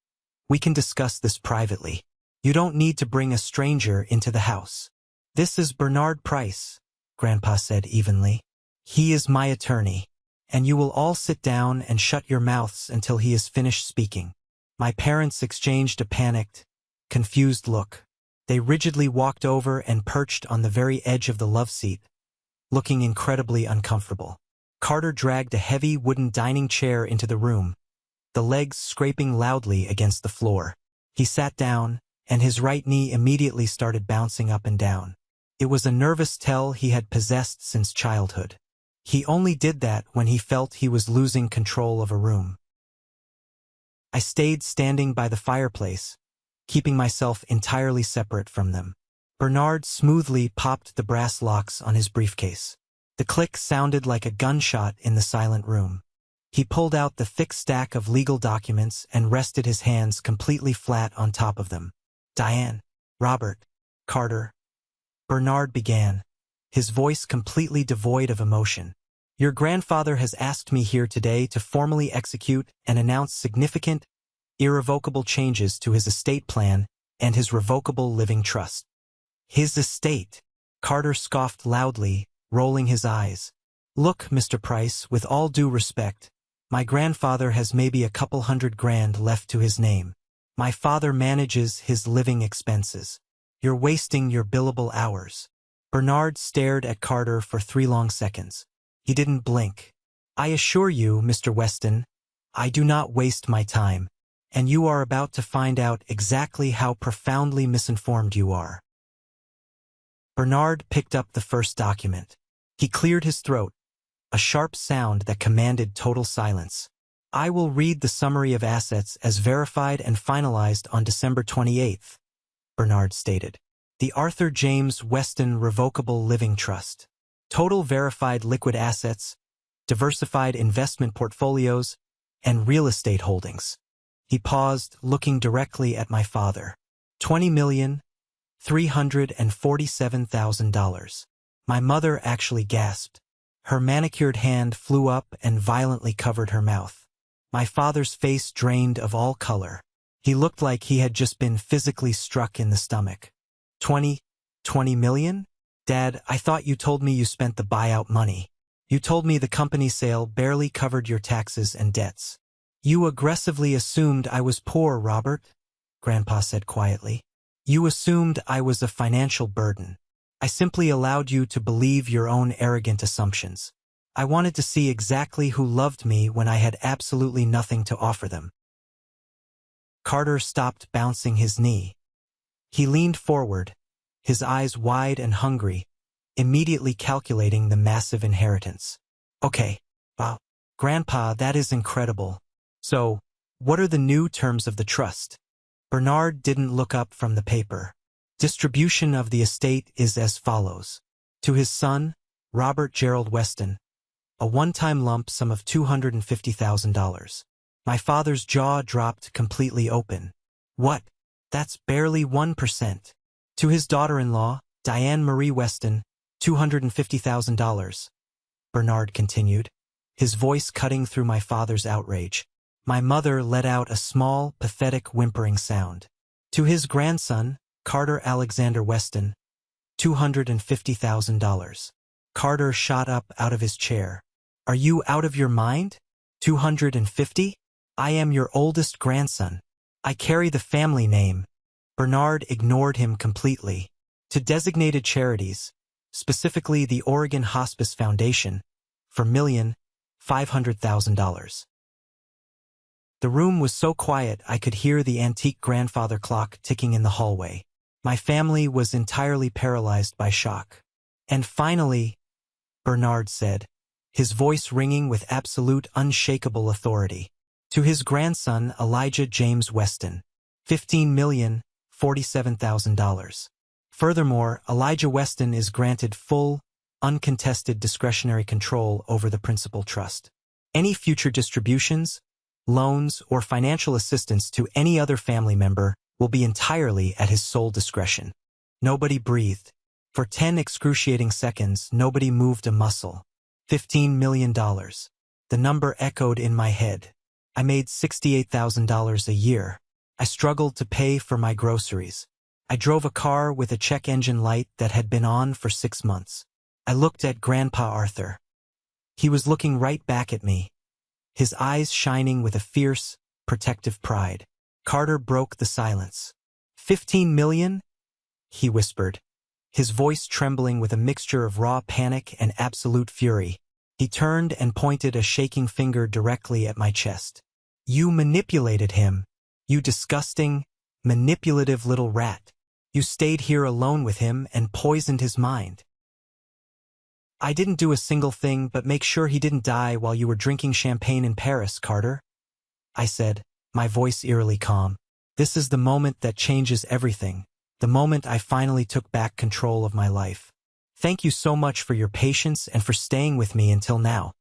we can discuss this privately. You don't need to bring a stranger into the house." "This is Bernard Price," Grandpa said evenly. "He is my attorney, and you will all sit down and shut your mouths until he is finished speaking." My parents exchanged a panicked, confused look. They rigidly walked over and perched on the very edge of the love seat, looking incredibly uncomfortable. Carter dragged a heavy wooden dining chair into the room, the legs scraping loudly against the floor. He sat down, and his right knee immediately started bouncing up and down. It was a nervous tell he had possessed since childhood. He only did that when he felt he was losing control of a room. I stayed standing by the fireplace, keeping myself entirely separate from them. Bernard smoothly popped the brass locks on his briefcase. The click sounded like a gunshot in the silent room. He pulled out the thick stack of legal documents and rested his hands completely flat on top of them. "Diane, Robert, Carter," Bernard began, his voice completely devoid of emotion. "Your grandfather has asked me here today to formally execute and announce significant, irrevocable changes to his estate plan and his revocable living trust." "His estate," Carter scoffed loudly, rolling his eyes. "Look, Mr. Price, with all due respect, my grandfather has maybe a couple $100,000 left to his name. My father manages his living expenses. You're wasting your billable hours." Bernard stared at Carter for 3 long seconds. He didn't blink. "I assure you, Mr. Weston, I do not waste my time, and you are about to find out exactly how profoundly misinformed you are." Bernard picked up the first document. He cleared his throat, a sharp sound that commanded total silence. "I will read the summary of assets as verified and finalized on December 28th, Bernard stated. "The Arthur James Weston Revocable Living Trust. Total verified liquid assets, diversified investment portfolios, and real estate holdings." He paused, looking directly at my father. $20,347,000. My mother actually gasped. Her manicured hand flew up and violently covered her mouth. My father's face drained of all color. He looked like he had just been physically struck in the stomach. 20 million? Dad, I thought you told me you spent the buyout money. You told me the company sale barely covered your taxes and debts. You aggressively assumed I was poor, Robert, Grandpa said quietly. You assumed I was a financial burden. I simply allowed you to believe your own arrogant assumptions. I wanted to see exactly who loved me when I had absolutely nothing to offer them. Carter stopped bouncing his knee. He leaned forward, his eyes wide and hungry, immediately calculating the massive inheritance. Okay, wow. Grandpa, that is incredible. So, what are the new terms of the trust? Bernard didn't look up from the paper. Distribution of the estate is as follows. To his son, Robert Gerald Weston, a one-time lump sum of $250,000. My father's jaw dropped completely open. What? That's barely 1%. To his daughter-in-law, Diane Marie Weston, $250,000. Bernard continued, his voice cutting through my father's outrage. My mother let out a small, pathetic whimpering sound. To his grandson, Carter Alexander Weston, $250,000. Carter shot up out of his chair. Are you out of your mind? 250? I am your oldest grandson. I carry the family name. Bernard ignored him completely. To designated charities, specifically the Oregon Hospice Foundation, for $1,500,000. The room was so quiet I could hear the antique grandfather clock ticking in the hallway. My family was entirely paralyzed by shock. And finally, Bernard said, his voice ringing with absolute unshakable authority. To his grandson Elijah James Weston, $15,047,000. Furthermore, Elijah Weston is granted full, uncontested discretionary control over the principal trust. Any future distributions, loans, or financial assistance to any other family member will be entirely at his sole discretion. Nobody breathed. For 10 excruciating seconds, nobody moved a muscle. $15 million. The number echoed in my head. I made $68,000 a year. I struggled to pay for my groceries. I drove a car with a check engine light that had been on for 6 months. I looked at Grandpa Arthur. He was looking right back at me, his eyes shining with a fierce, protective pride. Carter broke the silence. 15 million? He whispered, his voice trembling with a mixture of raw panic and absolute fury. He turned and pointed a shaking finger directly at my chest. You manipulated him, you disgusting, manipulative little rat. You stayed here alone with him and poisoned his mind. I didn't do a single thing but make sure he didn't die while you were drinking champagne in Paris, Carter. I said, my voice eerily calm. This is the moment that changes everything, the moment I finally took back control of my life. Thank you so much for your patience and for staying with me until now.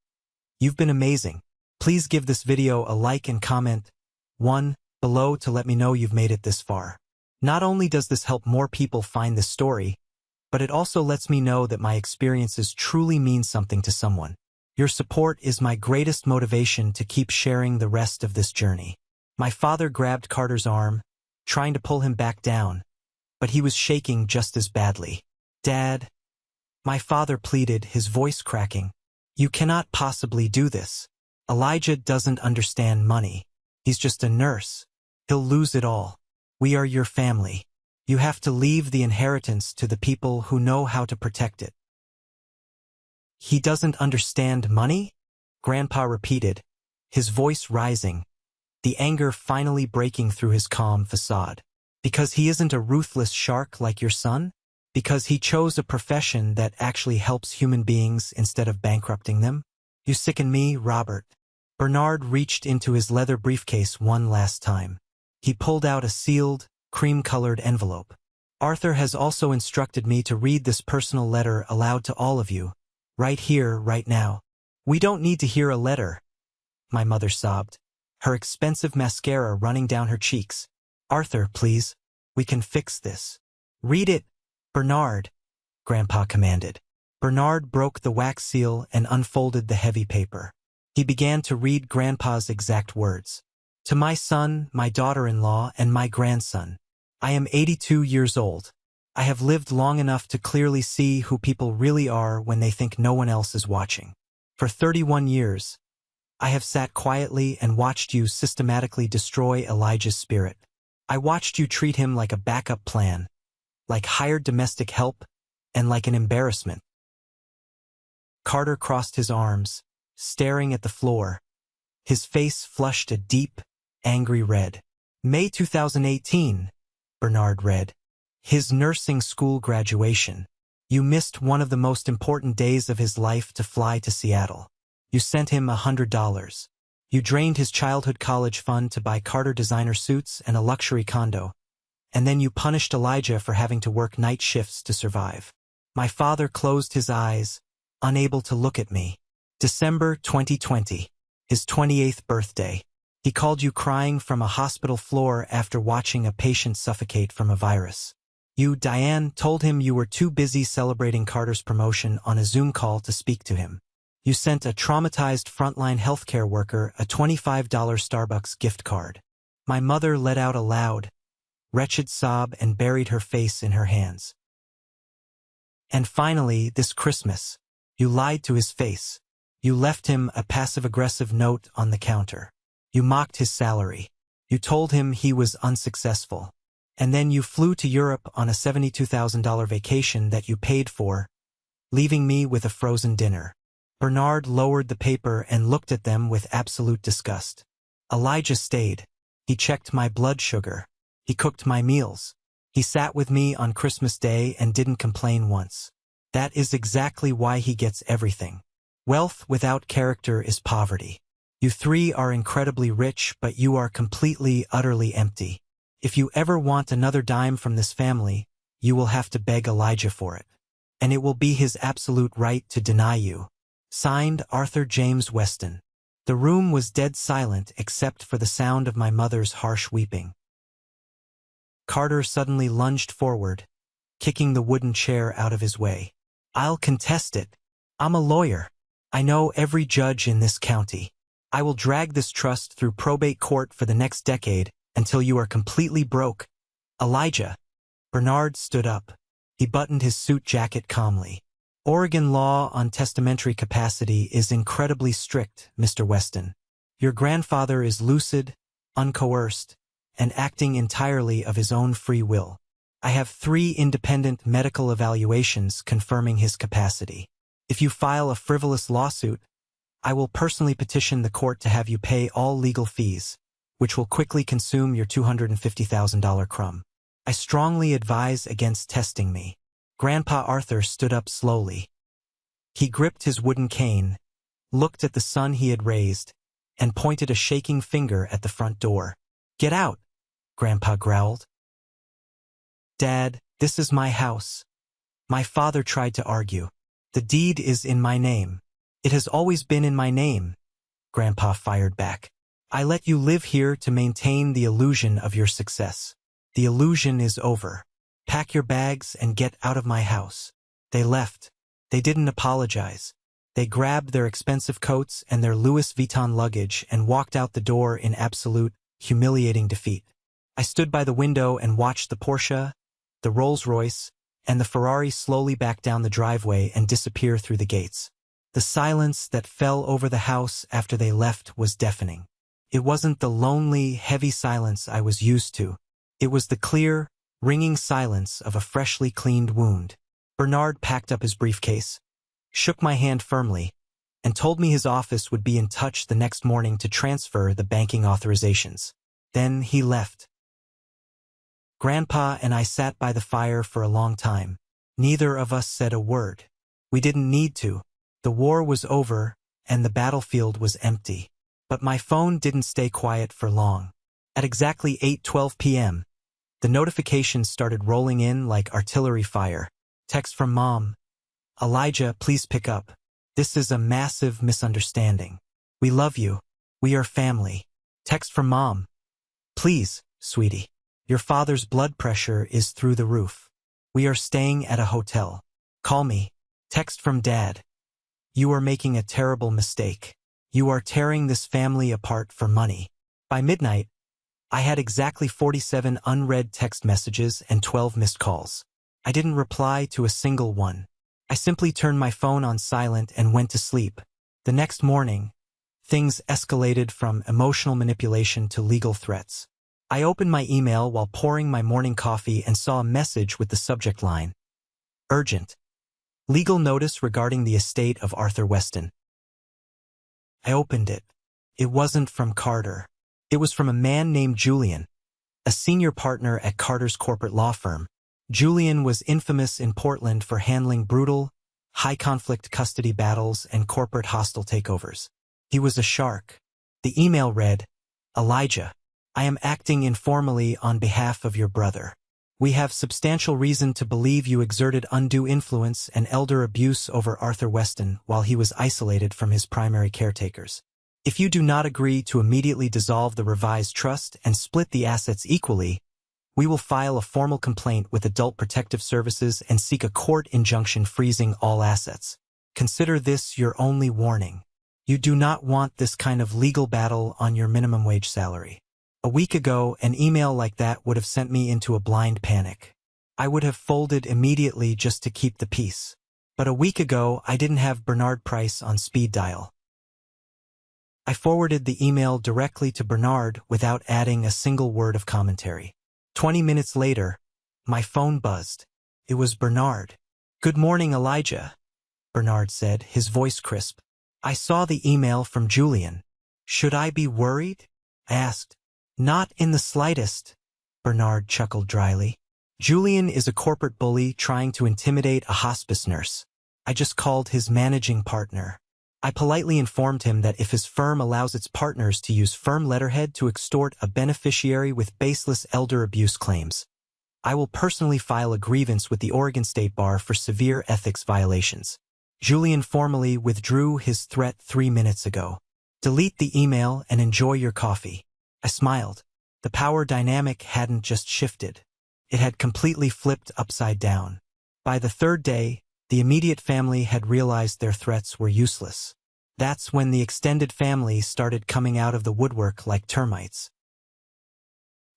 You've been amazing. Please give this video a like and comment 1 below to let me know you've made it this far. Not only does this help more people find this story, but it also lets me know that my experiences truly mean something to someone. Your support is my greatest motivation to keep sharing the rest of this journey. My father grabbed Carter's arm, trying to pull him back down, but he was shaking just as badly. Dad, my father pleaded, his voice cracking. You cannot possibly do this. Elijah doesn't understand money. He's just a nurse. He'll lose it all. We are your family. You have to leave the inheritance to the people who know how to protect it. He doesn't understand money? Grandpa repeated, his voice rising, the anger finally breaking through his calm facade. Because he isn't a ruthless shark like your son? Because he chose a profession that actually helps human beings instead of bankrupting them? You sicken me, Robert. Bernard reached into his leather briefcase one last time. He pulled out a sealed, cream-colored envelope. Arthur has also instructed me to read this personal letter aloud to all of you, right here, right now. We don't need to hear a letter, my mother sobbed, her expensive mascara running down her cheeks. Arthur, please. We can fix this. Read it, Bernard, Grandpa commanded. Bernard broke the wax seal and unfolded the heavy paper. He began to read Grandpa's exact words. To my son, my daughter-in-law, and my grandson. I am 82 years old. I have lived long enough to clearly see who people really are when they think no one else is watching. For 31 years, I have sat quietly and watched you systematically destroy Elijah's spirit. I watched you treat him like a backup plan, like hired domestic help, and like an embarrassment. Carter crossed his arms, staring at the floor. His face flushed a deep, angry red. May 2018, Bernard read. His nursing school graduation. You missed one of the most important days of his life to fly to Seattle. You sent him $100. You drained his childhood college fund to buy Carter designer suits and a luxury condo. And then you punished Elijah for having to work night shifts to survive. My father closed his eyes, unable to look at me. December 2020, his 28th birthday. He called you crying from a hospital floor after watching a patient suffocate from a virus. You, Diane, told him you were too busy celebrating Carter's promotion on a Zoom call to speak to him. You sent a traumatized frontline healthcare worker a $25 Starbucks gift card. My mother let out a loud, wretched sob and buried her face in her hands. And finally, this Christmas, you lied to his face. You left him a passive-aggressive note on the counter. You mocked his salary. You told him he was unsuccessful. And then you flew to Europe on a $72,000 vacation that you paid for, leaving me with a frozen dinner. Bernard lowered the paper and looked at them with absolute disgust. Elijah stayed. He checked my blood sugar. He cooked my meals. He sat with me on Christmas Day and didn't complain once. That is exactly why he gets everything. Wealth without character is poverty. You three are incredibly rich, but you are completely, utterly empty. If you ever want another dime from this family, you will have to beg Elijah for it. And it will be his absolute right to deny you. Signed, Arthur James Weston. The room was dead silent except for the sound of my mother's harsh weeping. Carter suddenly lunged forward, kicking the wooden chair out of his way. I'll contest it. I'm a lawyer. I know every judge in this county. I will drag this trust through probate court for the next decade until you are completely broke. Elijah. Bernard stood up. He buttoned his suit jacket calmly. Oregon law on testamentary capacity is incredibly strict, Mr. Weston. Your grandfather is lucid, uncoerced, and acting entirely of his own free will. I have 3 independent medical evaluations confirming his capacity. If you file a frivolous lawsuit, I will personally petition the court to have you pay all legal fees, which will quickly consume your $250,000 crumb. I strongly advise against testing me. Grandpa Arthur stood up slowly. He gripped his wooden cane, looked at the son he had raised, and pointed a shaking finger at the front door. Get out, Grandpa growled. Dad, this is my house. My father tried to argue. The deed is in my name. It has always been in my name, Grandpa fired back. I let you live here to maintain the illusion of your success. The illusion is over. Pack your bags and get out of my house. They left. They didn't apologize. They grabbed their expensive coats and their Louis Vuitton luggage and walked out the door in absolute, humiliating defeat. I stood by the window and watched the Porsche, the Rolls-Royce, and the Ferrari slowly back down the driveway and disappear through the gates. The silence that fell over the house after they left was deafening. It wasn't the lonely, heavy silence I was used to. It was the clear, ringing silence of a freshly cleaned wound. Bernard packed up his briefcase, shook my hand firmly, and told me his office would be in touch the next morning to transfer the banking authorizations. Then he left. Grandpa and I sat by the fire for a long time. Neither of us said a word. We didn't need to. The war was over, and the battlefield was empty. But my phone didn't stay quiet for long. At exactly 8:12 p.m., the notifications started rolling in like artillery fire. Text from Mom. Elijah, please pick up. This is a massive misunderstanding. We love you. We are family. Text from Mom. Please, sweetie. Your father's blood pressure is through the roof. We are staying at a hotel. Call me. Text from Dad. You are making a terrible mistake. You are tearing this family apart for money. By midnight, I had exactly 47 unread text messages and 12 missed calls. I didn't reply to a single one. I simply turned my phone on silent and went to sleep. The next morning, things escalated from emotional manipulation to legal threats. I opened my email while pouring my morning coffee and saw a message with the subject line, "Urgent. Legal notice regarding the estate of Arthur Weston." I opened it. It wasn't from Carter. It was from a man named Julian, a senior partner at Carter's corporate law firm. Julian was infamous in Portland for handling brutal, high-conflict custody battles and corporate hostile takeovers. He was a shark. The email read, "Elijah, I am acting informally on behalf of your brother. We have substantial reason to believe you exerted undue influence and elder abuse over Arthur Weston while he was isolated from his primary caretakers. If you do not agree to immediately dissolve the revised trust and split the assets equally, we will file a formal complaint with Adult Protective Services and seek a court injunction freezing all assets. Consider this your only warning. You do not want this kind of legal battle on your minimum wage salary." A week ago, an email like that would have sent me into a blind panic. I would have folded immediately just to keep the peace. But a week ago, I didn't have Bernard Price on speed dial. I forwarded the email directly to Bernard without adding a single word of commentary. 20 minutes later, my phone buzzed. It was Bernard. "Good morning, Elijah," Bernard said, his voice crisp. "I saw the email from Julian. Should I be worried?" I asked. "Not in the slightest," Bernard chuckled dryly. "Julian is a corporate bully trying to intimidate a hospice nurse. I just called his managing partner. I politely informed him that if his firm allows its partners to use firm letterhead to extort a beneficiary with baseless elder abuse claims, I will personally file a grievance with the Oregon State Bar for severe ethics violations. Julian formally withdrew his threat 3 minutes ago. Delete the email and enjoy your coffee." I smiled. The power dynamic hadn't just shifted. It had completely flipped upside down. By the third day, the immediate family had realized their threats were useless. That's when the extended family started coming out of the woodwork like termites.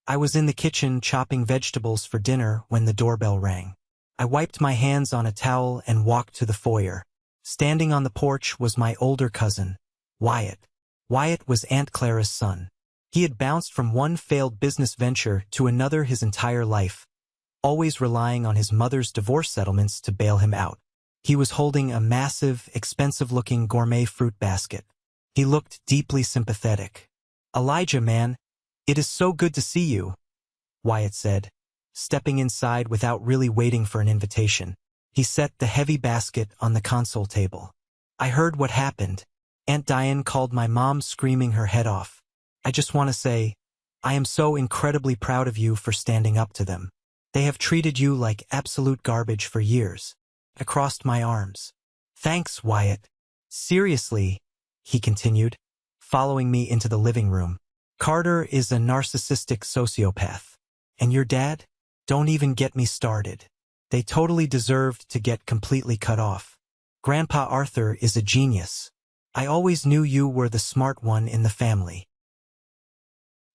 I was in the kitchen chopping vegetables for dinner when the doorbell rang. I wiped my hands on a towel and walked to the foyer. Standing on the porch was my older cousin, Wyatt. Wyatt was Aunt Clara's son. He had bounced from one failed business venture to another his entire life, always relying on his mother's divorce settlements to bail him out. He was holding a massive, expensive-looking gourmet fruit basket. He looked deeply sympathetic. "Elijah, man, it is so good to see you," Wyatt said, stepping inside without really waiting for an invitation. He set the heavy basket on the console table. "I heard what happened. Aunt Diane called my mom screaming her head off. I just want to say, I am so incredibly proud of you for standing up to them. They have treated you like absolute garbage for years." I crossed my arms. "Thanks, Wyatt. Seriously," he continued, following me into the living room. "Carter is a narcissistic sociopath. And your dad? Don't even get me started. They totally deserved to get completely cut off. Grandpa Arthur is a genius. I always knew you were the smart one in the family."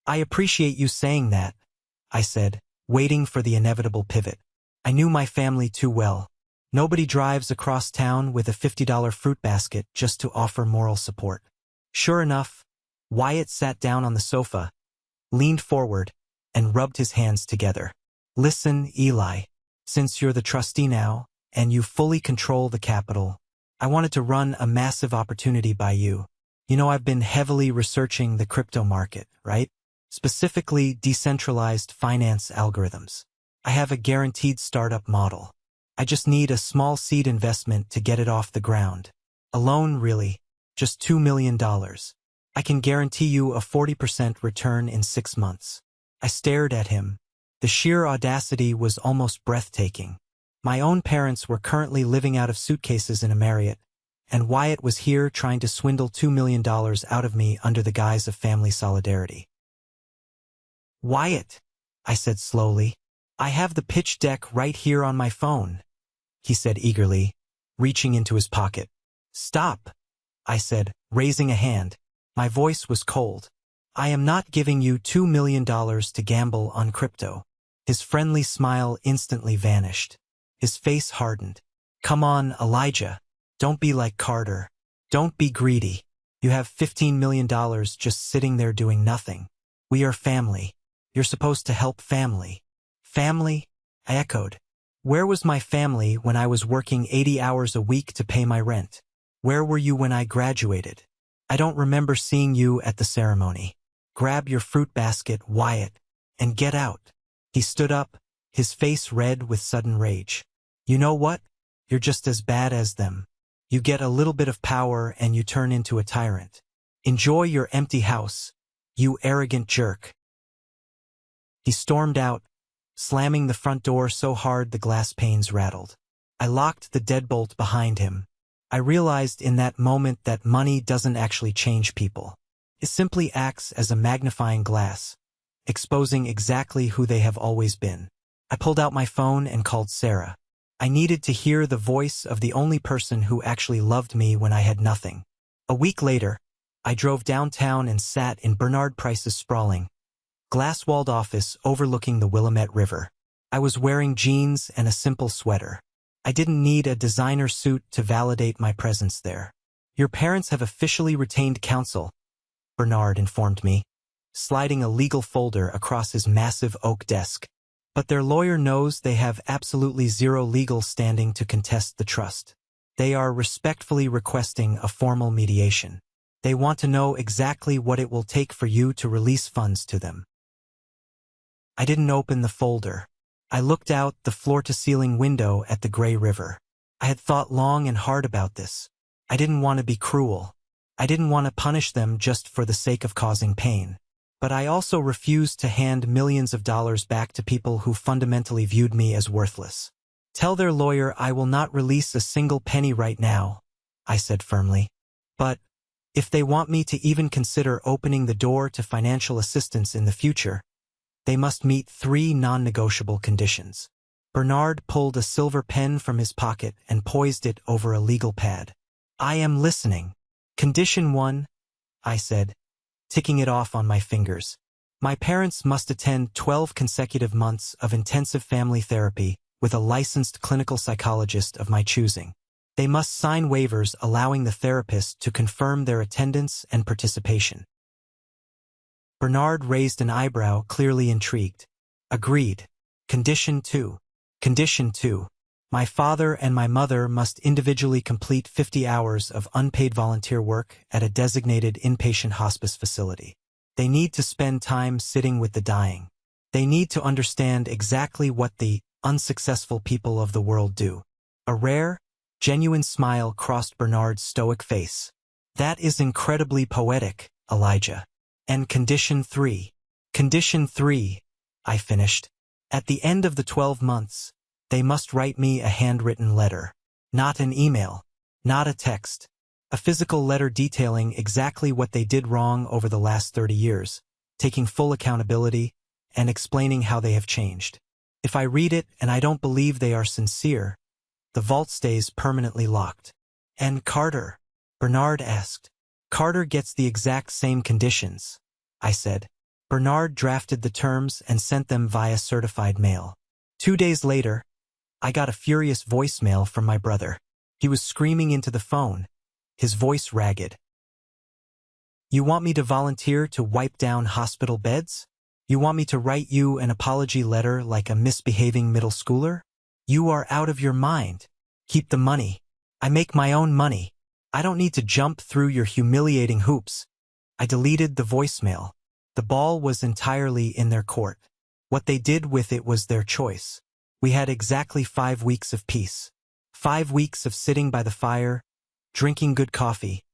"I appreciate you saying that," I said, waiting for the inevitable pivot. I knew my family too well. Nobody drives across town with a $50 fruit basket just to offer moral support. Sure enough, Wyatt sat down on the sofa, leaned forward, and rubbed his hands together. "Listen, Eli, since you're the trustee now, and you fully control the capital, I wanted to run a massive opportunity by you. You know, I've been heavily researching the crypto market, right? Specifically decentralized finance algorithms. I have a guaranteed startup model. I just need a small seed investment to get it off the ground. A loan, really, just $2 million. I can guarantee you a 40% return in 6 months." I stared at him. The sheer audacity was almost breathtaking. My own parents were currently living out of suitcases in a Marriott, and Wyatt was here trying to swindle $2 million out of me under the guise of family solidarity. "Wyatt," I said slowly. I have the pitch deck right here on my phone, he said eagerly, reaching into his pocket. Stop, I said, raising a hand. My voice was cold. I am not giving you $2 million to gamble on crypto. His friendly smile instantly vanished. His face hardened. Come on, Elijah. Don't be like Carter. Don't be greedy. You have $15 million just sitting there doing nothing. We are family. You're supposed to help family. Family? I echoed. Where was my family when I was working 80 hours a week to pay my rent? Where were you when I graduated? I don't remember seeing you at the ceremony. Grab your fruit basket, Wyatt, and get out. He stood up, his face red with sudden rage. You know what? You're just as bad as them. You get a little bit of power and you turn into a tyrant. Enjoy your empty house, you arrogant jerk. He stormed out, slamming the front door so hard the glass panes rattled. I locked the deadbolt behind him. I realized in that moment that money doesn't actually change people. It simply acts as a magnifying glass, exposing exactly who they have always been. I pulled out my phone and called Sarah. I needed to hear the voice of the only person who actually loved me when I had nothing. A week later, I drove downtown and sat in Bernard Price's sprawling, glass-walled office overlooking the Willamette River. I was wearing jeans and a simple sweater. I didn't need a designer suit to validate my presence there. Your parents have officially retained counsel, Bernard informed me, sliding a legal folder across his massive oak desk. But their lawyer knows they have absolutely zero legal standing to contest the trust. They are respectfully requesting a formal mediation. They want to know exactly what it will take for you to release funds to them. I didn't open the folder. I looked out the floor-to-ceiling window at the gray river. I had thought long and hard about this. I didn't want to be cruel. I didn't want to punish them just for the sake of causing pain. But I also refused to hand millions of dollars back to people who fundamentally viewed me as worthless. Tell their lawyer I will not release a single penny right now, I said firmly. But if they want me to even consider opening the door to financial assistance in the future, they must meet 3 non-negotiable conditions. Bernard pulled a silver pen from his pocket and poised it over a legal pad. I am listening. Condition 1, I said, ticking it off on my fingers. My parents must attend 12 consecutive months of intensive family therapy with a licensed clinical psychologist of my choosing. They must sign waivers allowing the therapist to confirm their attendance and participation. Bernard raised an eyebrow, clearly intrigued. Agreed. Condition 2. Condition 2. My father and my mother must individually complete 50 hours of unpaid volunteer work at a designated inpatient hospice facility. They need to spend time sitting with the dying. They need to understand exactly what the unsuccessful people of the world do. A rare, genuine smile crossed Bernard's stoic face. That is incredibly poetic, Elijah. And condition 3. Condition 3, I finished. At the end of the 12 months, they must write me a handwritten letter. Not an email. Not a text. A physical letter detailing exactly what they did wrong over the last 30 years, taking full accountability, and explaining how they have changed. If I read it and I don't believe they are sincere, the vault stays permanently locked. And Carter? Bernard asked. Carter gets the exact same conditions, I said. Bernard drafted the terms and sent them via certified mail. 2 days later, I got a furious voicemail from my brother. He was screaming into the phone, his voice ragged. You want me to volunteer to wipe down hospital beds? You want me to write you an apology letter like a misbehaving middle schooler? You are out of your mind. Keep the money. I make my own money. I don't need to jump through your humiliating hoops. I deleted the voicemail. The ball was entirely in their court. What they did with it was their choice. We had exactly 5 weeks of peace. 5 weeks of sitting by the fire, drinking good coffee,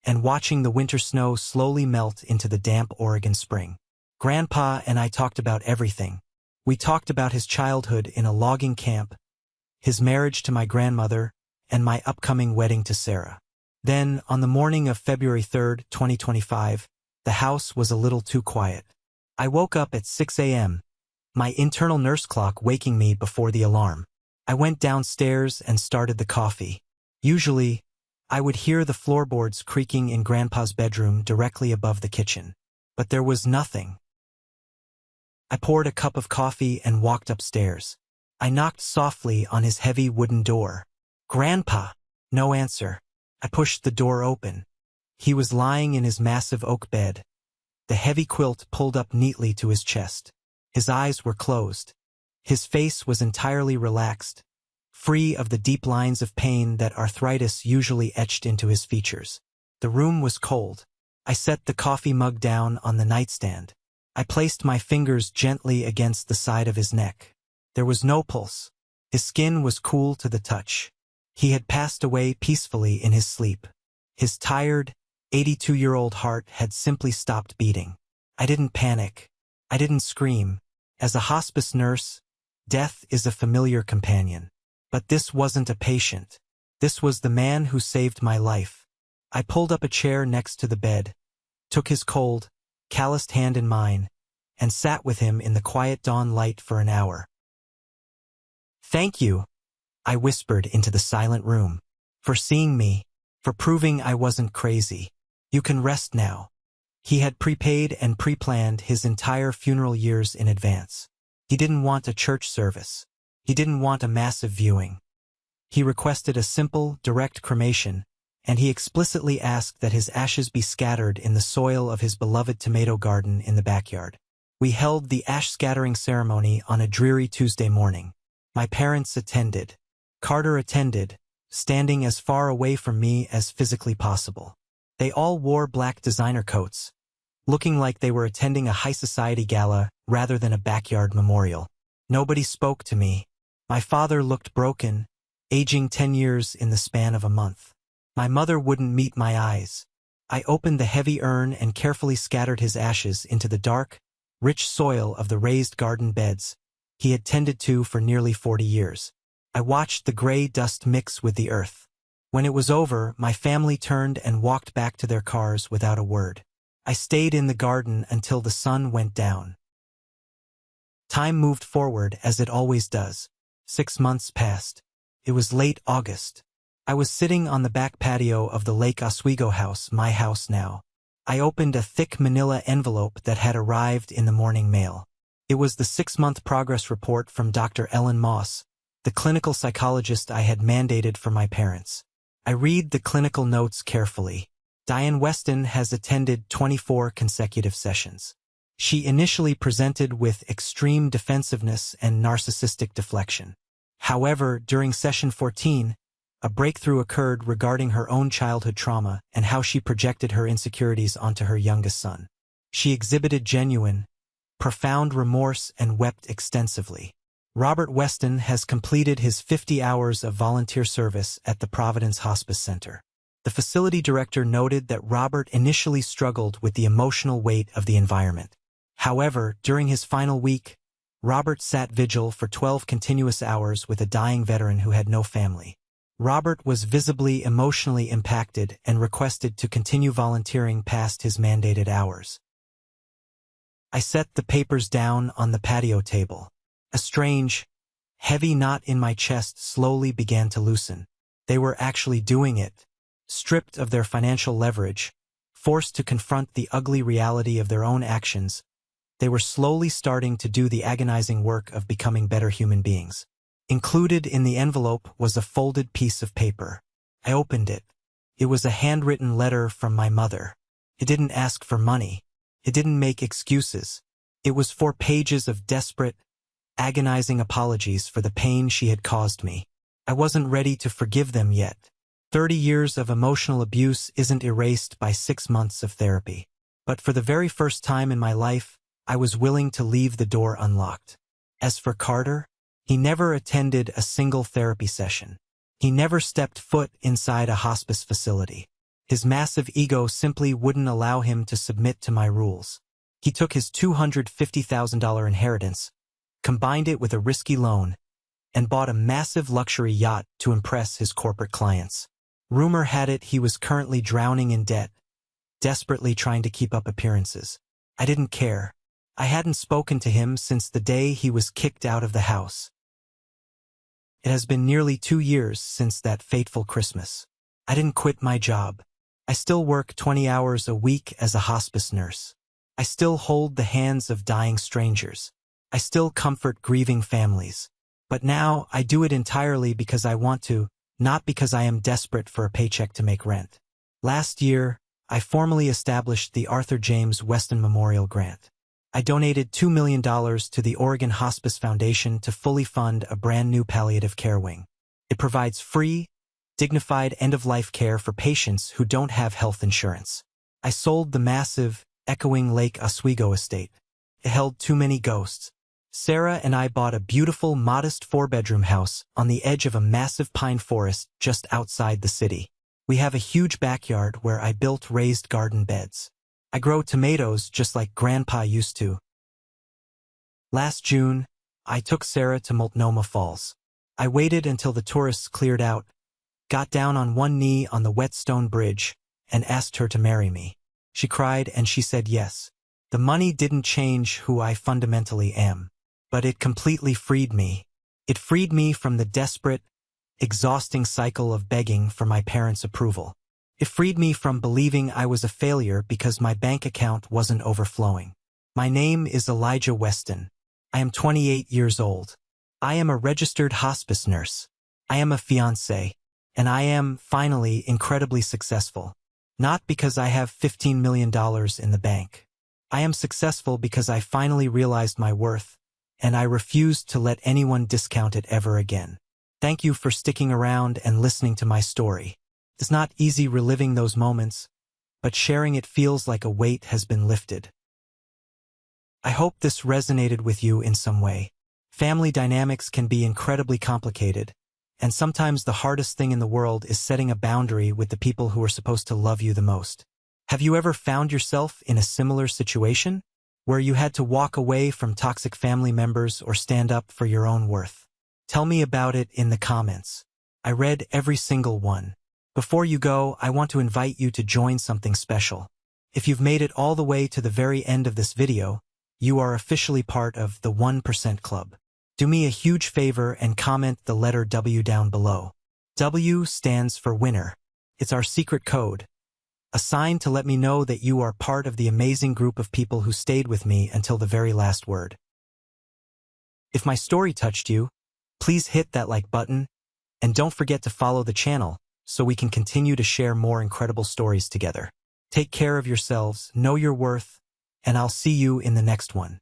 and watching the winter snow slowly melt into the damp Oregon spring. Grandpa and I talked about everything. We talked about his childhood in a logging camp, his marriage to my grandmother, and my upcoming wedding to Sarah. Then, on the morning of February 3rd, 2025, the house was a little too quiet. I woke up at 6 a.m., my internal nurse clock waking me before the alarm. I went downstairs and started the coffee. Usually, I would hear the floorboards creaking in Grandpa's bedroom directly above the kitchen. But there was nothing. I poured a cup of coffee and walked upstairs. I knocked softly on his heavy wooden door. "Grandpa!" No answer. I pushed the door open. He was lying in his massive oak bed, the heavy quilt pulled up neatly to his chest. His eyes were closed. His face was entirely relaxed, free of the deep lines of pain that arthritis usually etched into his features. The room was cold. I set the coffee mug down on the nightstand. I placed my fingers gently against the side of his neck. There was no pulse. His skin was cool to the touch. He had passed away peacefully in his sleep. His tired, 82-year-old heart had simply stopped beating. I didn't panic. I didn't scream. As a hospice nurse, death is a familiar companion. But this wasn't a patient. This was the man who saved my life. I pulled up a chair next to the bed, took his cold, calloused hand in mine, and sat with him in the quiet dawn light for an hour. "Thank you," I whispered into the silent room, "for seeing me, for proving I wasn't crazy. You can rest now." He had prepaid and pre-planned his entire funeral years in advance. He didn't want a church service. He didn't want a massive viewing. He requested a simple, direct cremation, and he explicitly asked that his ashes be scattered in the soil of his beloved tomato garden in the backyard. We held the ash-scattering ceremony on a dreary Tuesday morning. My parents attended. Carter attended, standing as far away from me as physically possible. They all wore black designer coats, looking like they were attending a high society gala rather than a backyard memorial. Nobody spoke to me. My father looked broken, aging 10 years in the span of a month. My mother wouldn't meet my eyes. I opened the heavy urn and carefully scattered his ashes into the dark, rich soil of the raised garden beds he had tended to for nearly 40 years. I watched the gray dust mix with the earth. When it was over, my family turned and walked back to their cars without a word. I stayed in the garden until the sun went down. Time moved forward as it always does. 6 months passed. It was late August. I was sitting on the back patio of the Lake Oswego house, my house now. I opened a thick manila envelope that had arrived in the morning mail. It was the 6-month progress report from Dr. Ellen Moss, the clinical psychologist I had mandated for my parents. I read the clinical notes carefully. Diane Weston has attended 24 consecutive sessions. She initially presented with extreme defensiveness and narcissistic deflection. However, during session 14, a breakthrough occurred regarding her own childhood trauma and how she projected her insecurities onto her youngest son. She exhibited genuine, profound remorse and wept extensively. Robert Weston has completed his 50 hours of volunteer service at the Providence Hospice Center. The facility director noted that Robert initially struggled with the emotional weight of the environment. However, during his final week, Robert sat vigil for 12 continuous hours with a dying veteran who had no family. Robert was visibly emotionally impacted and requested to continue volunteering past his mandated hours. I set the papers down on the patio table. A strange, heavy knot in my chest slowly began to loosen. They were actually doing it. Stripped of their financial leverage, forced to confront the ugly reality of their own actions, they were slowly starting to do the agonizing work of becoming better human beings. Included in the envelope was a folded piece of paper. I opened it. It was a handwritten letter from my mother. It didn't ask for money. It didn't make excuses. It was 4 pages of desperate, agonizing apologies for the pain she had caused me. I wasn't ready to forgive them yet. 30 years of emotional abuse isn't erased by 6 months of therapy. But for the very first time in my life, I was willing to leave the door unlocked. As for Carter, he never attended a single therapy session. He never stepped foot inside a hospice facility. His massive ego simply wouldn't allow him to submit to my rules. He took his $250,000 inheritance, combined it with a risky loan, and bought a massive luxury yacht to impress his corporate clients. Rumor had it he was currently drowning in debt, desperately trying to keep up appearances. I didn't care. I hadn't spoken to him since the day he was kicked out of the house. It has been nearly 2 years since that fateful Christmas. I didn't quit my job. I still work 20 hours a week as a hospice nurse. I still hold the hands of dying strangers. I still comfort grieving families. But now I do it entirely because I want to, not because I am desperate for a paycheck to make rent. Last year, I formally established the Arthur James Weston Memorial Grant. I donated $2 million to the Oregon Hospice Foundation to fully fund a brand new palliative care wing. It provides free, dignified end-of-life care for patients who don't have health insurance. I sold the massive, echoing Lake Oswego estate. It held too many ghosts. Sarah and I bought a beautiful, modest 4-bedroom house on the edge of a massive pine forest just outside the city. We have a huge backyard where I built raised garden beds. I grow tomatoes just like Grandpa used to. Last June, I took Sarah to Multnomah Falls. I waited until the tourists cleared out, got down on one knee on the wet stone bridge, and asked her to marry me. She cried and she said yes. The money didn't change who I fundamentally am, but it completely freed me. It freed me from the desperate, exhausting cycle of begging for my parents' approval. It freed me from believing I was a failure because my bank account wasn't overflowing. My name is Elijah Weston. I am 28 years old. I am a registered hospice nurse. I am a fiancé, and I am, finally, incredibly successful. Not because I have $15 million in the bank. I am successful because I finally realized my worth, and I refused to let anyone discount it ever again. Thank you for sticking around and listening to my story. It's not easy reliving those moments, but sharing it feels like a weight has been lifted. I hope this resonated with you in some way. Family dynamics can be incredibly complicated, and sometimes the hardest thing in the world is setting a boundary with the people who are supposed to love you the most. Have you ever found yourself in a similar situation, where you had to walk away from toxic family members or stand up for your own worth? Tell me about it in the comments. I read every single one. Before you go, I want to invite you to join something special. If you've made it all the way to the very end of this video, you are officially part of the 1% Club. Do me a huge favor and comment the letter W down below. W stands for winner. It's our secret code, a sign to let me know that you are part of the amazing group of people who stayed with me until the very last word. If my story touched you, please hit that like button, and don't forget to follow the channel so we can continue to share more incredible stories together. Take care of yourselves, know your worth, and I'll see you in the next one.